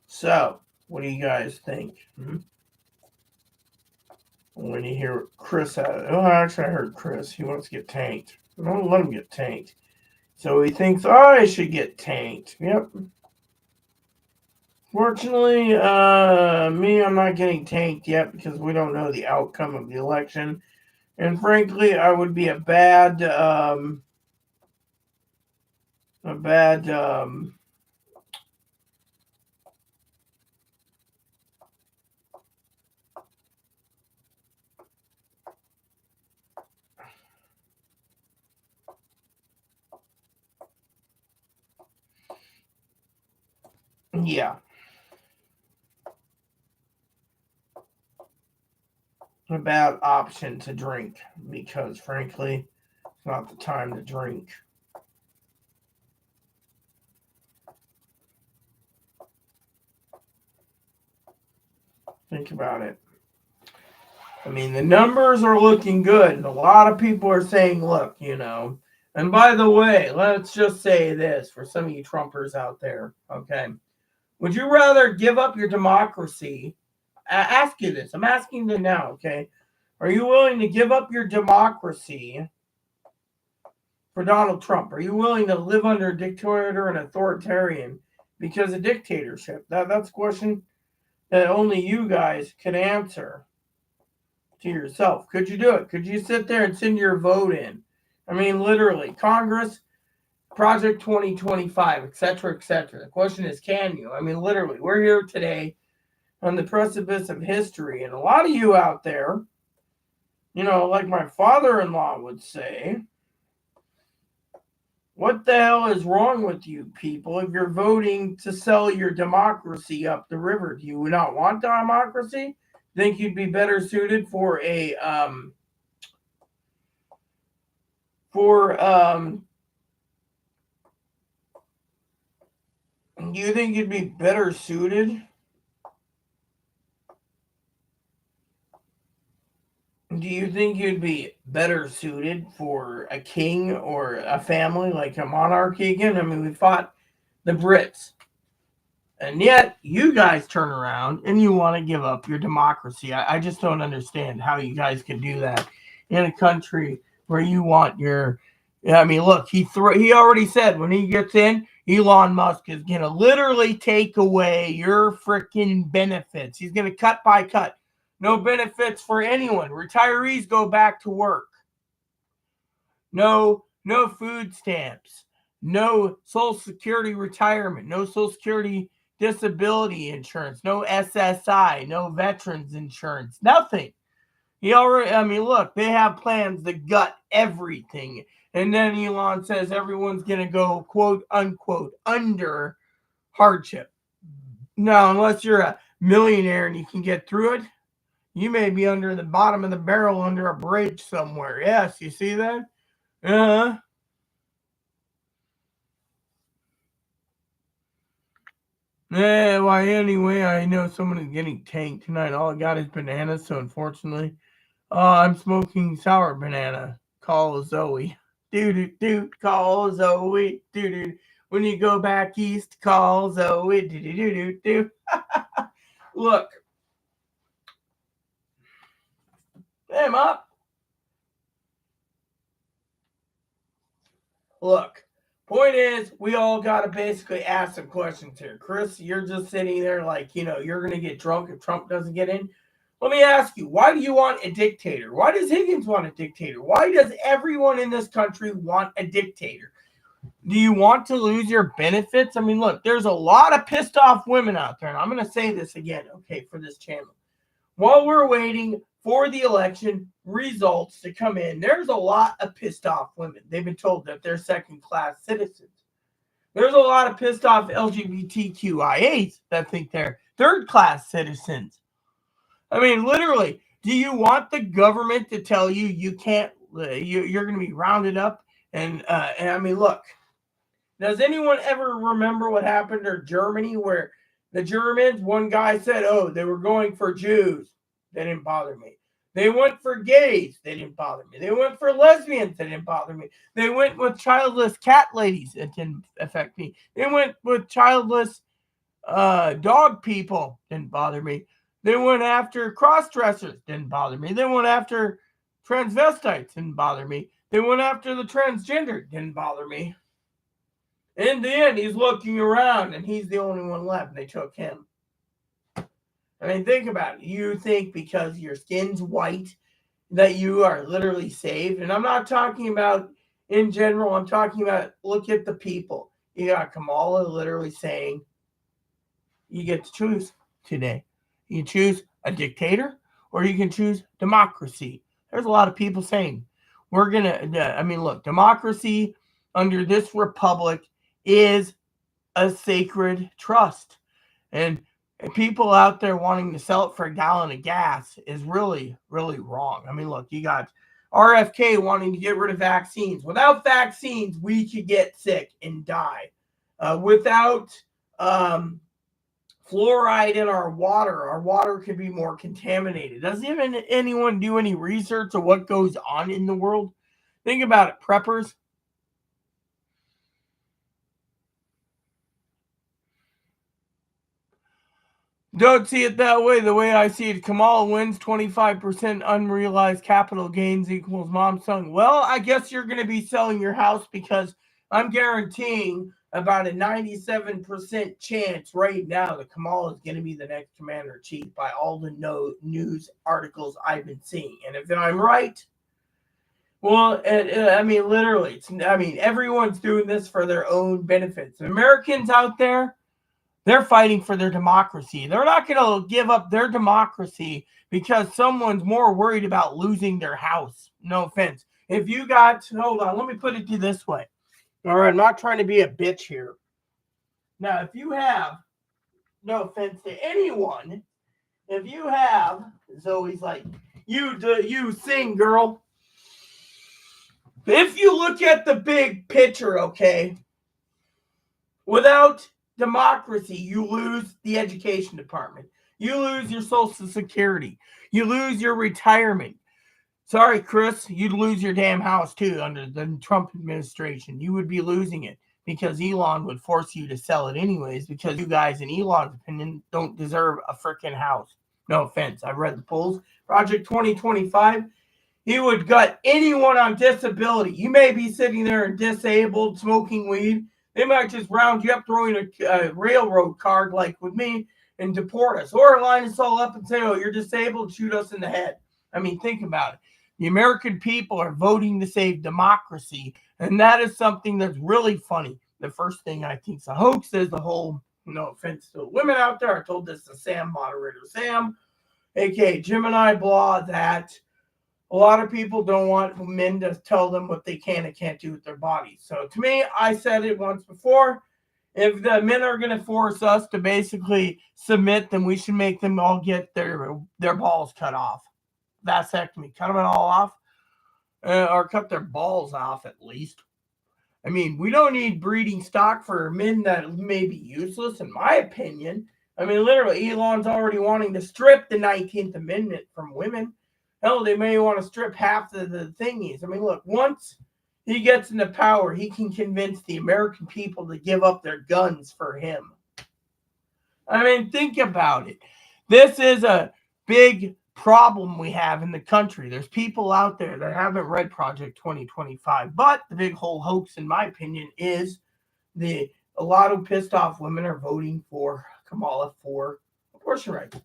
So, what do you guys think? When you hear Chris, actually, I heard Chris. He wants to get tanked. Don't let him get tanked. So he thinks, oh, I should get tanked. Yep. Fortunately, me, I'm not getting tanked yet because we don't know the outcome of the election. And frankly, I would be a bad yeah, a bad option to drink because frankly, it's not the time to drink. Think about it. I mean, the numbers are looking good, and a lot of people are saying, look, and by the way, let's just say this for some of you Trumpers out there, okay? Would you rather give up your democracy? Ask you this. I'm asking you now, okay? Are you willing to give up your democracy for Donald Trump? Are you willing to live under a dictator and authoritarian because of dictatorship? That's a question that only you guys can answer to yourself. Could you do it? Could you sit there and send your vote in? I mean, literally, Congress, Project 2025, etc., etc. The question is, can you? I mean, literally, we're here today on the precipice of history, and a lot of you out there, like my father-in-law would say, what the hell is wrong with you people if you're voting to sell your democracy up the river? Do you not want democracy? Think you'd be better suited for a do you think you'd be better suited? Do you think you'd be better suited for a king or a family like a monarchy again? I mean, we fought the Brits. And yet, you guys turn around and you want to give up your democracy. I just don't understand how you guys can do that in a country where you want your. I mean, look, he already said when he gets in, Elon Musk is going to literally take away your freaking benefits. He's going to cut by cut. No benefits for anyone. Retirees go back to work. No food stamps. No Social Security retirement. No Social Security disability insurance, no SSI, no veterans insurance, nothing. Look, they have plans to gut everything. And then Elon says everyone's going to go, quote, unquote, under hardship. Now, unless you're a millionaire and you can get through it, you may be under the bottom of the barrel under a bridge somewhere. Yes, you see that? Why anyway, I know someone is getting tanked tonight. All I got is bananas, so unfortunately, I'm smoking sour banana. Call Zoe. Do, call Zoe. Do. When you go back east, call Zoe. Do. Look. Hey, up. Look. Point is, we all got to basically ask some questions here. Chris, you're just sitting there like, you're going to get drunk if Trump doesn't get in. Let me ask you, why do you want a dictator? Why does Higgins want a dictator? Why does everyone in this country want a dictator? Do you want to lose your benefits? I mean, look, there's a lot of pissed off women out there, and I'm going to say this again, okay, for this channel. While we're waiting for the election results to come in, there's a lot of pissed off women. They've been told that they're second-class citizens. There's a lot of pissed off LGBTQIAs that think they're third-class citizens. I mean, literally, do you want the government to tell you you can't, you're going to be rounded up? And I mean, look, does anyone ever remember what happened in Germany where the Germans, one guy said, oh, they were going for Jews. They didn't bother me. They went for gays. They didn't bother me. They went for lesbians. They didn't bother me. They went with childless cat ladies. It didn't affect me. They went with childless dog people. Didn't bother me. They went after cross-dressers. Didn't bother me. They went after transvestites. Didn't bother me. They went after the transgender. Didn't bother me. In the end, he's looking around and he's the only one left. And they took him. I mean, think about it. You think because your skin's white that you are literally saved. And I'm not talking about in general. I'm talking about look at the people. You got Kamala literally saying you get to choose today. You can choose a dictator or you can choose democracy. There's a lot of people saying we're going to, I mean, look, democracy under this republic is a sacred trust. And people out there wanting to sell it for a gallon of gas is really, really wrong. I mean, look, you got RFK wanting to get rid of vaccines. Without vaccines, we could get sick and die. Without fluoride in our water could be more contaminated. Doesn't even anyone do any research of what goes on in the world? Think about it, preppers. Don't see it that way. The way I see it, Kamala wins 25% unrealized capital gains equals mom selling. Well, I guess you're going to be selling your house because I'm guaranteeing about a 97% chance right now that Kamala is going to be the next commander in chief by all the news articles I've been seeing. And if I'm right, well, I mean, literally, everyone's doing this for their own benefits. Americans out there, they're fighting for their democracy. They're not going to give up their democracy because someone's more worried about losing their house. No offense. If you got, hold on, let me put it to you this way. All right, I'm not trying to be a bitch here. Now, if you have, no offense to anyone, if you have, Zoe's like, you sing, girl. If you look at the big picture, okay, without democracy, you lose the education department. You lose your Social Security. You lose your retirement. Sorry, Chris, you'd lose your damn house too under the Trump administration. You would be losing it because Elon would force you to sell it anyways because you guys, in Elon's opinion, don't deserve a freaking house. No offense. I've read the polls. Project 2025, he would gut anyone on disability. You may be sitting there and disabled, smoking weed. They might just round you up, throwing a railroad card like with me, and deport us. Or line us all up and say, oh, you're disabled, shoot us in the head. I mean, think about it. The American people are voting to save democracy, and that is something that's really funny. The first thing I think is a hoax is the whole, no offense to the women out there, I told this to Sam, moderator Sam, aka Gemini Blah, that a lot of people don't want men to tell them what they can and can't do with their bodies. So to me, I said it once before, if the men are going to force us to basically submit, then we should make them all get their balls cut off. Vasectomy, cut them all off, or cut their balls off at least. I mean, we don't need breeding stock for men that may be useless, in my opinion. I mean, literally, Elon's already wanting to strip the 19th Amendment from women. Hell, they may want to strip half the thingies. I mean, look, once he gets into power, he can convince the American people to give up their guns for him. I mean, think about it. This is a big problem we have in the country. There's people out there that haven't read Project 2025, but the big whole hoax, in my opinion, is a lot of pissed off women are voting for Kamala for abortion rights.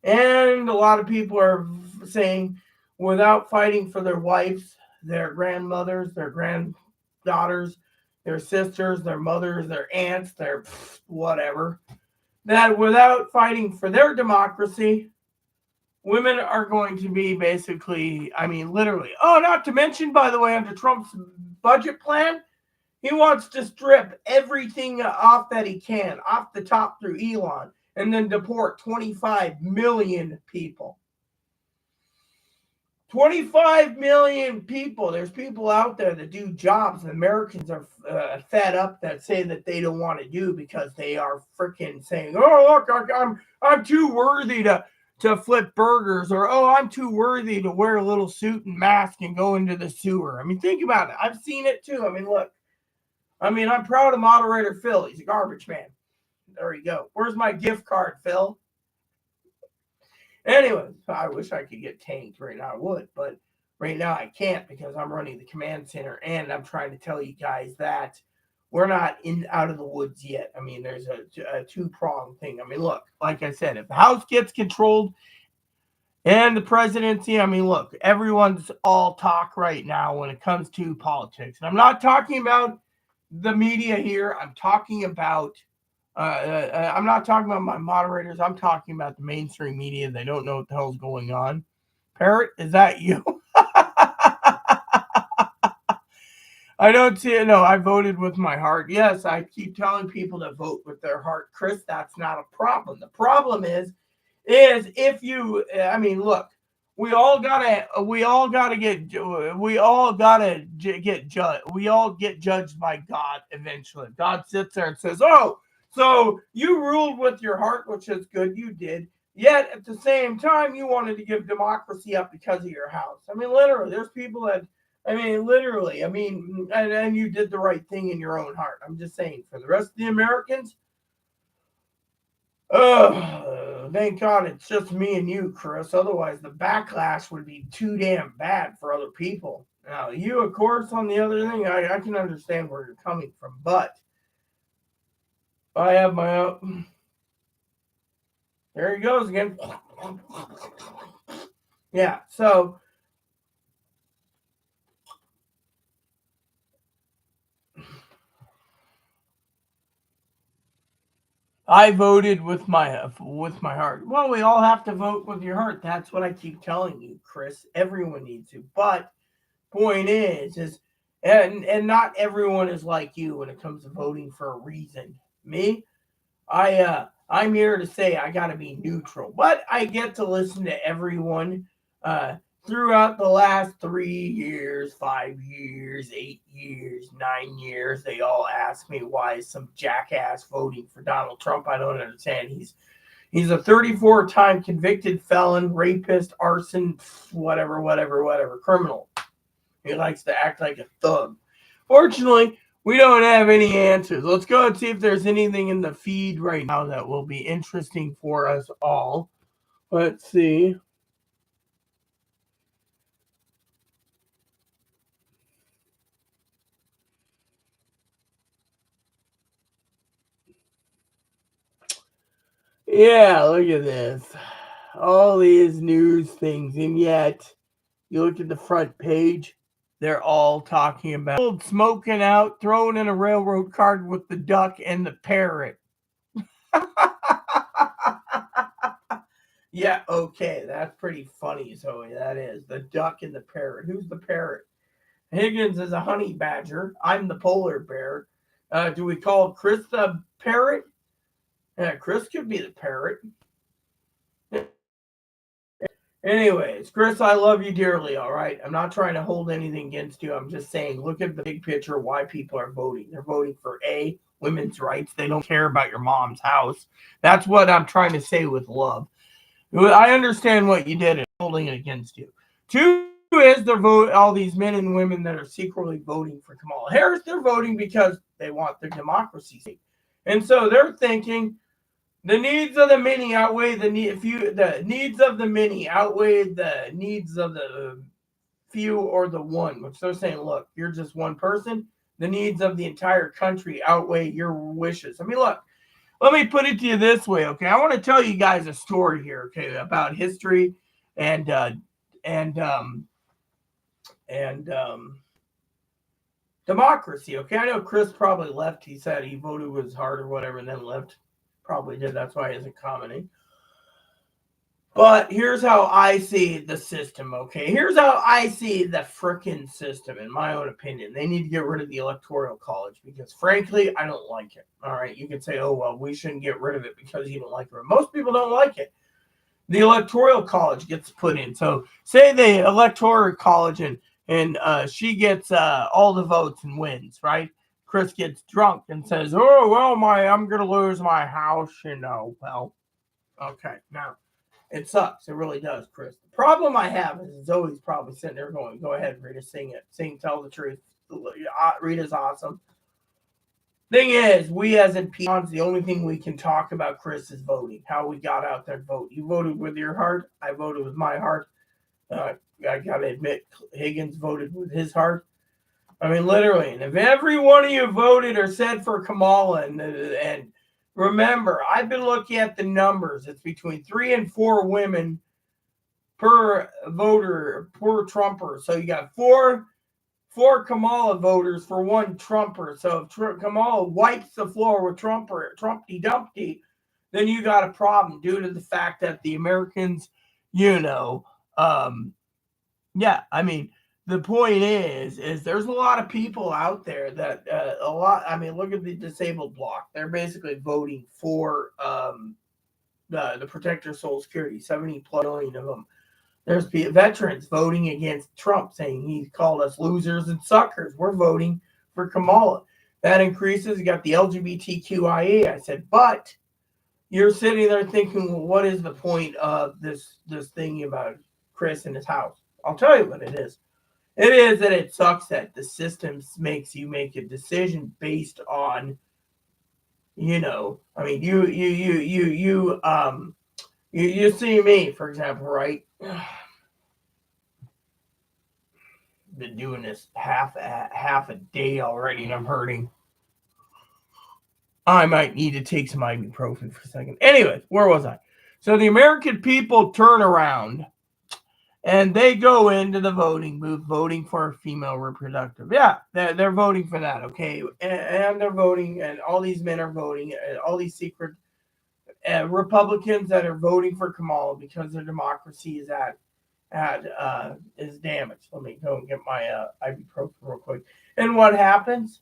And a lot of people are saying without fighting for their wives, their grandmothers, their granddaughters, their sisters, their mothers, their aunts, their whatever, that without fighting for their democracy, women are going to be basically, I mean, literally. Oh, not to mention, by the way, under Trump's budget plan, he wants to strip everything off that he can, off the top through Elon, and then deport 25 million people. 25 million people. There's people out there that do jobs that Americans are fed up that say that they don't want to do because they are freaking saying, oh, look, I'm too worthy to flip burgers, or, oh, I'm too worthy to wear a little suit and mask and go into the sewer. I mean, think about it. I've seen it too. I mean, look. I mean, I'm proud of moderator Phil. He's a garbage man. There you go. Where's my gift card, Phil? Anyway, I wish I could get tanked right now. I would, but right now I can't because I'm running the command center and I'm trying to tell you guys that we're not out of the woods yet. I mean, there's a two-pronged thing. I mean, look, like I said, if the House gets controlled and the presidency, I mean, look, everyone's all talk right now when it comes to politics. And I'm not talking about the media here. I'm talking about I'm not talking about my moderators. I'm talking about the mainstream media. They don't know what the hell's going on. Parrot, is that you? I don't see it. No, I voted with my heart. Yes, I keep telling people to vote with their heart. Chris, that's not a problem. The problem is if you, I mean, look, we all gotta get judged. We all get judged by God eventually. God sits there and says, "Oh, so you ruled with your heart, which is good. You did. Yet at the same time, you wanted to give democracy up because of your house." I mean, literally, there's people that. I mean, literally. I mean, and you did the right thing in your own heart. I'm just saying, for the rest of the Americans, oh, thank God it's just me and you, Chris. Otherwise, the backlash would be too damn bad for other people. Now, you, of course, on the other thing, I can understand where you're coming from, but I have my own. There he goes again. Yeah, so I voted with my heart. Well, we all have to vote with your heart. That's what I keep telling you, Chris. Everyone needs to. But point is and not everyone is like you when it comes to voting for a reason. Me, I'm here to say I got to be neutral, but I get to listen to everyone throughout the last 3 years, 5 years, 8 years, 9 years. They all ask me why is some jackass voting for Donald Trump. I don't understand. He's a 34-time convicted felon, rapist, arson, whatever, criminal. He likes to act like a thug. Fortunately, we don't have any answers. Let's go and see if there's anything in the feed right now that will be interesting for us all. Let's see. Yeah, look at this. All these news things, and yet you look at the front page, they're all talking about smoking out, throwing in a railroad card with the duck and the parrot. Yeah, okay, that's pretty funny, Zoe. That is the duck and the parrot. Who's the parrot? Higgins is a honey badger. I'm the polar bear. Do we call Chris the parrot? Yeah, Chris could be the parrot. Anyways, Chris, I love you dearly, all right? I'm not trying to hold anything against you. I'm just saying, look at the big picture, why people are voting. They're voting for A, women's rights. They don't care about your mom's house. That's what I'm trying to say with love. I understand what you did and holding it against you. Two is they're vote all these men and women that are secretly voting for Kamala Harris. They're voting because they want their democracy. And so they're thinking the needs of the many outweigh the needs of the many outweigh the needs of the few or the one, which they're saying, look, you're just one person. The needs of the entire country outweigh your wishes. I mean, look, let me put it to you this way, okay? I want to tell you guys a story here, okay, about history and democracy, okay? I know Chris probably left. He said he voted with his heart or whatever and then left. Probably did. That's why he isn't commenting. But here's how I see the system, okay? Here's how I see the frickin' system, in my own opinion. They need to get rid of the Electoral College because, frankly, I don't like it. All right, you can say, oh, well, we shouldn't get rid of it because you don't like it. Most people don't like it. The Electoral College gets put in. So say the Electoral College and she gets all the votes and wins, right? Chris gets drunk and says, oh, well, I'm going to lose my house, Well, okay, now. It sucks. It really does, Chris. The problem I have is Zoe's probably sitting there going, go ahead, Rita, sing it. Sing, tell the truth. Rita's awesome. Thing is, we as in peons, the only thing we can talk about, Chris, is voting. How we got out there and vote. You voted with your heart. I voted with my heart. I got to admit, Higgins voted with his heart. I mean, literally. And if every one of you voted or said for Kamala, and remember, I've been looking at the numbers. It's between 3 and 4 women per voter, per Trumper. So you got four Kamala voters for 1 Trumper. So if Kamala wipes the floor with Trumper, Trumpty Dumpty, then you got a problem due to the fact that the Americans, yeah, I mean, the point is there's a lot of people out there that look at the disabled bloc. They're basically voting for the Protector Social Security, 70 plus million of them. There's veterans voting against Trump, saying he called us losers and suckers. We're voting for Kamala. That increases. You got the LGBTQIA. I said, but you're sitting there thinking, well, what is the point of this thing about Chris and his house? I'll tell you what it is. It is that it sucks that the system makes you make a decision based on, I mean, you see me, for example, right? Been doing this half a day already, and I'm hurting. I might need to take some ibuprofen for a second. Anyway, where was I? So the American people turn around and they go into the voting booth voting for female reproductive. Yeah, they're voting for that, okay? And they're voting, and all these men are voting, and all these secret Republicans that are voting for Kamala because their democracy is is damaged. Let me go and get my ibuprofen real quick. And what happens?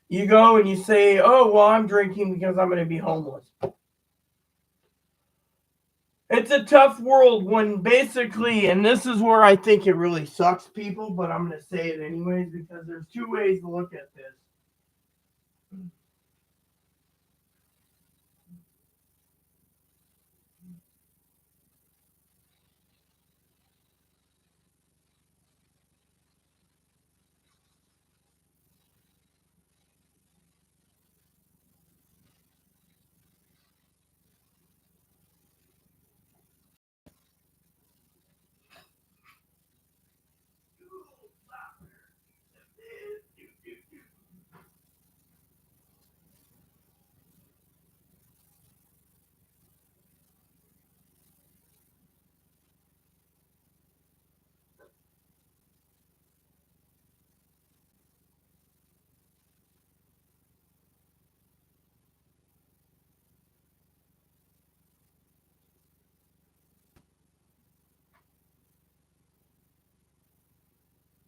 You go and you say, oh, well, I'm drinking because I'm going to be homeless. It's a tough world when basically, and this is where I think it really sucks people, but I'm going to say it anyways because there's 2 ways to look at this.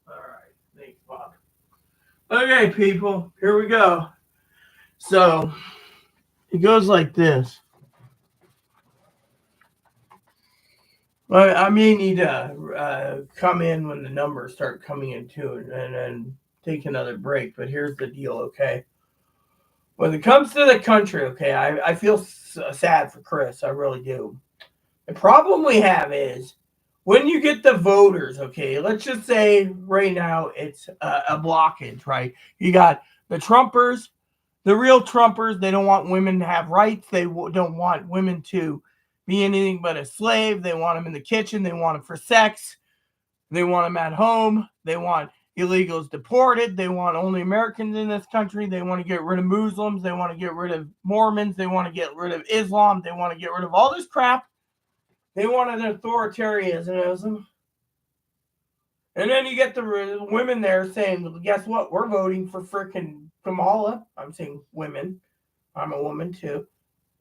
All right. Thanks, Bob. Okay, people, here we go. So it goes like this. I may need to come in when the numbers start coming in too, and then take another break. But here's the deal, okay? When it comes to the country, okay, I feel sad for Chris. I really do. The problem we have is when you get the voters, okay, let's just say right now it's a blockage, right? You got the Trumpers, the real Trumpers. They don't want women to have rights. They don't want women to be anything but a slave. They want them in the kitchen. They want them for sex. They want them at home. They want illegals deported. They want only Americans in this country. They want to get rid of Muslims. They want to get rid of Mormons. They want to get rid of Islam. They want to get rid of all this crap. They want an authoritarianism. And then you get the women there saying, well, guess what? We're voting for frickin' Kamala. I'm saying women. I'm a woman too.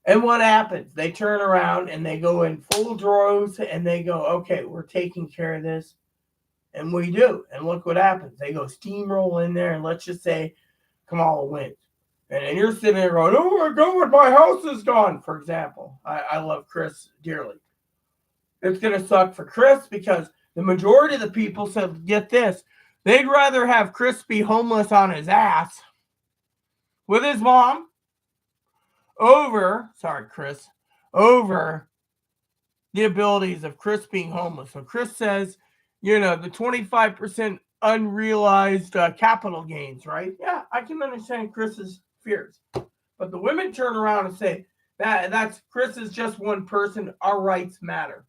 And what happens? They turn around and they go in full droves and they go, okay, we're taking care of this. And we do. And look what happens. They go steamroll in there and let's just say Kamala wins. And then you're sitting there going, oh my God, my house is gone, for example. I love Chris dearly. It's going to suck for Chris because the majority of the people said, get this, they'd rather have Chris be homeless on his ass with his mom over the abilities of Chris being homeless. So Chris says, the 25% unrealized capital gains, right? Yeah, I can understand Chris's fears. But the women turn around and say, that's Chris is just one person. Our rights matter.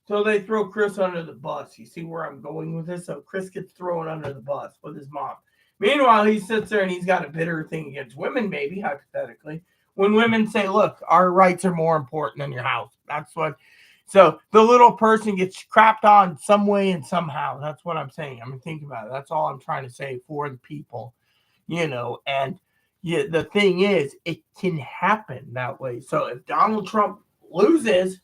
So they throw Chris under the bus. You see where I'm going with this? So Chris gets thrown under the bus with his mom. Meanwhile, he sits there and he's got a bitter thing against women, maybe, hypothetically. When women say, look, our rights are more important than your house. That's what. So the little person gets crapped on some way and somehow. That's what I'm saying. I mean, think about it. That's all I'm trying to say for the people, and the thing is, it can happen that way. So if Donald Trump loses,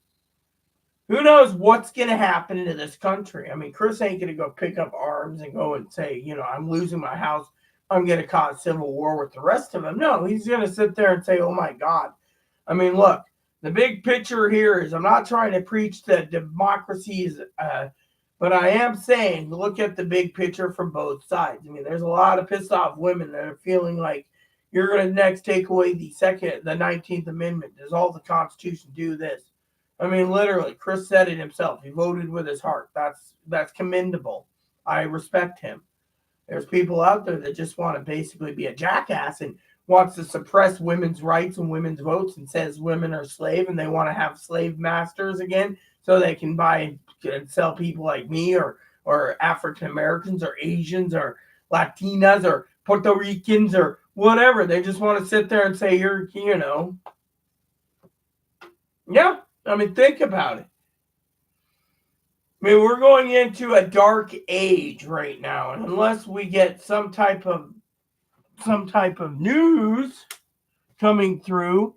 who knows what's going to happen to this country? I mean, Chris ain't going to go pick up arms and go and say, I'm losing my house. I'm going to cause civil war with the rest of them. No, he's going to sit there and say, oh, my God. I mean, look, the big picture here is I'm not trying to preach that democracy is, but I am saying look at the big picture from both sides. I mean, there's a lot of pissed off women that are feeling like you're going to next take away the 19th Amendment. Does all the Constitution do this? I mean, literally, Chris said it himself. He voted with his heart. That's commendable. I respect him. There's people out there that just want to basically be a jackass and wants to suppress women's rights and women's votes and says women are slave and they want to have slave masters again so they can buy and sell people like me or African Americans or Asians or Latinas or Puerto Ricans or whatever. They just want to sit there and say yeah. I mean, think about it. I mean, we're going into a dark age right now, and unless we get some type of news coming through,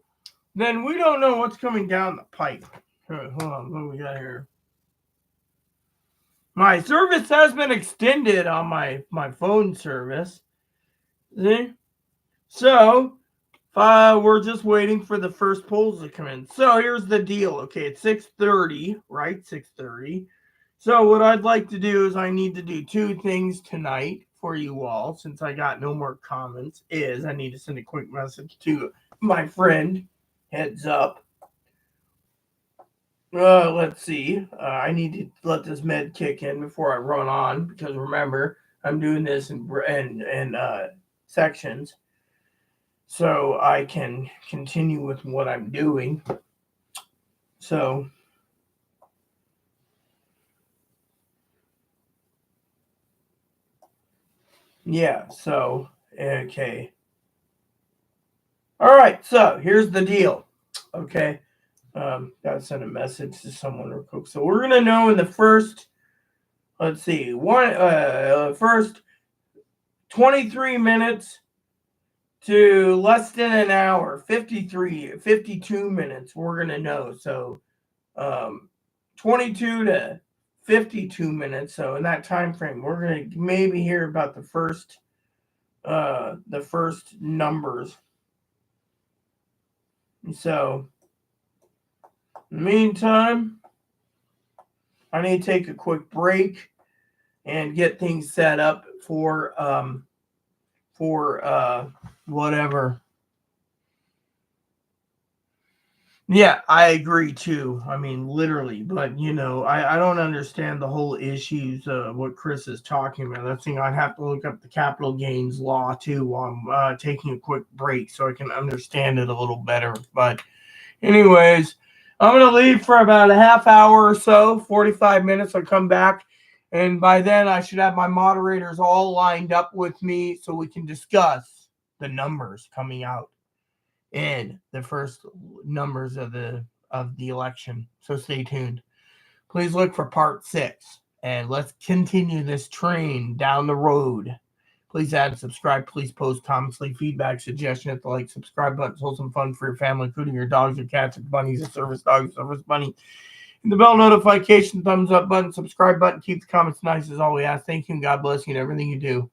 then we don't know what's coming down the pipe. Hold on, what do we got here? My service has been extended on my phone service. See? So we're just waiting for the first polls to come in. So here's the deal. Okay, it's 6:30, right? 6:30. So what I'd like to do is I need to do two things tonight for you all, since I got no more comments, is I need to send a quick message to my friend. Heads up. Let's see. I need to let this med kick in before I run on, because remember, I'm doing this in sections, so I can continue with what I'm doing. So, yeah, so, okay. All right, so here's the deal. Okay, gotta send a message to someone real quick. So we're gonna know in the first, first 23 minutes to less than an hour, 52 minutes, we're going to know. So 22 to 52 minutes. So in that time frame, we're going to maybe hear about the first numbers. So in the meantime, I need to take a quick break and get things set up for whatever. Yeah, I agree too. I mean, literally, but I don't understand the whole issues of what Chris is talking about. That's thing I'd have to look up the capital gains law too while I'm taking a quick break so I can understand it a little better. But anyways, I'm going to leave for about a half hour or so, 45 minutes. I'll come back. And by then, I should have my moderators all lined up with me so we can discuss the numbers coming out in the first numbers of the election. So stay tuned. Please look for part 6, and let's continue this train down the road. Please add and subscribe. Please post comments, leave feedback, suggestion at the like, subscribe button. Hold some fun for your family, including your dogs, your cats, your bunnies, your service dog, service bunny. And the bell notification, thumbs up button, subscribe button. Keep the comments nice as all we ask. Thank you and God bless you in everything you do.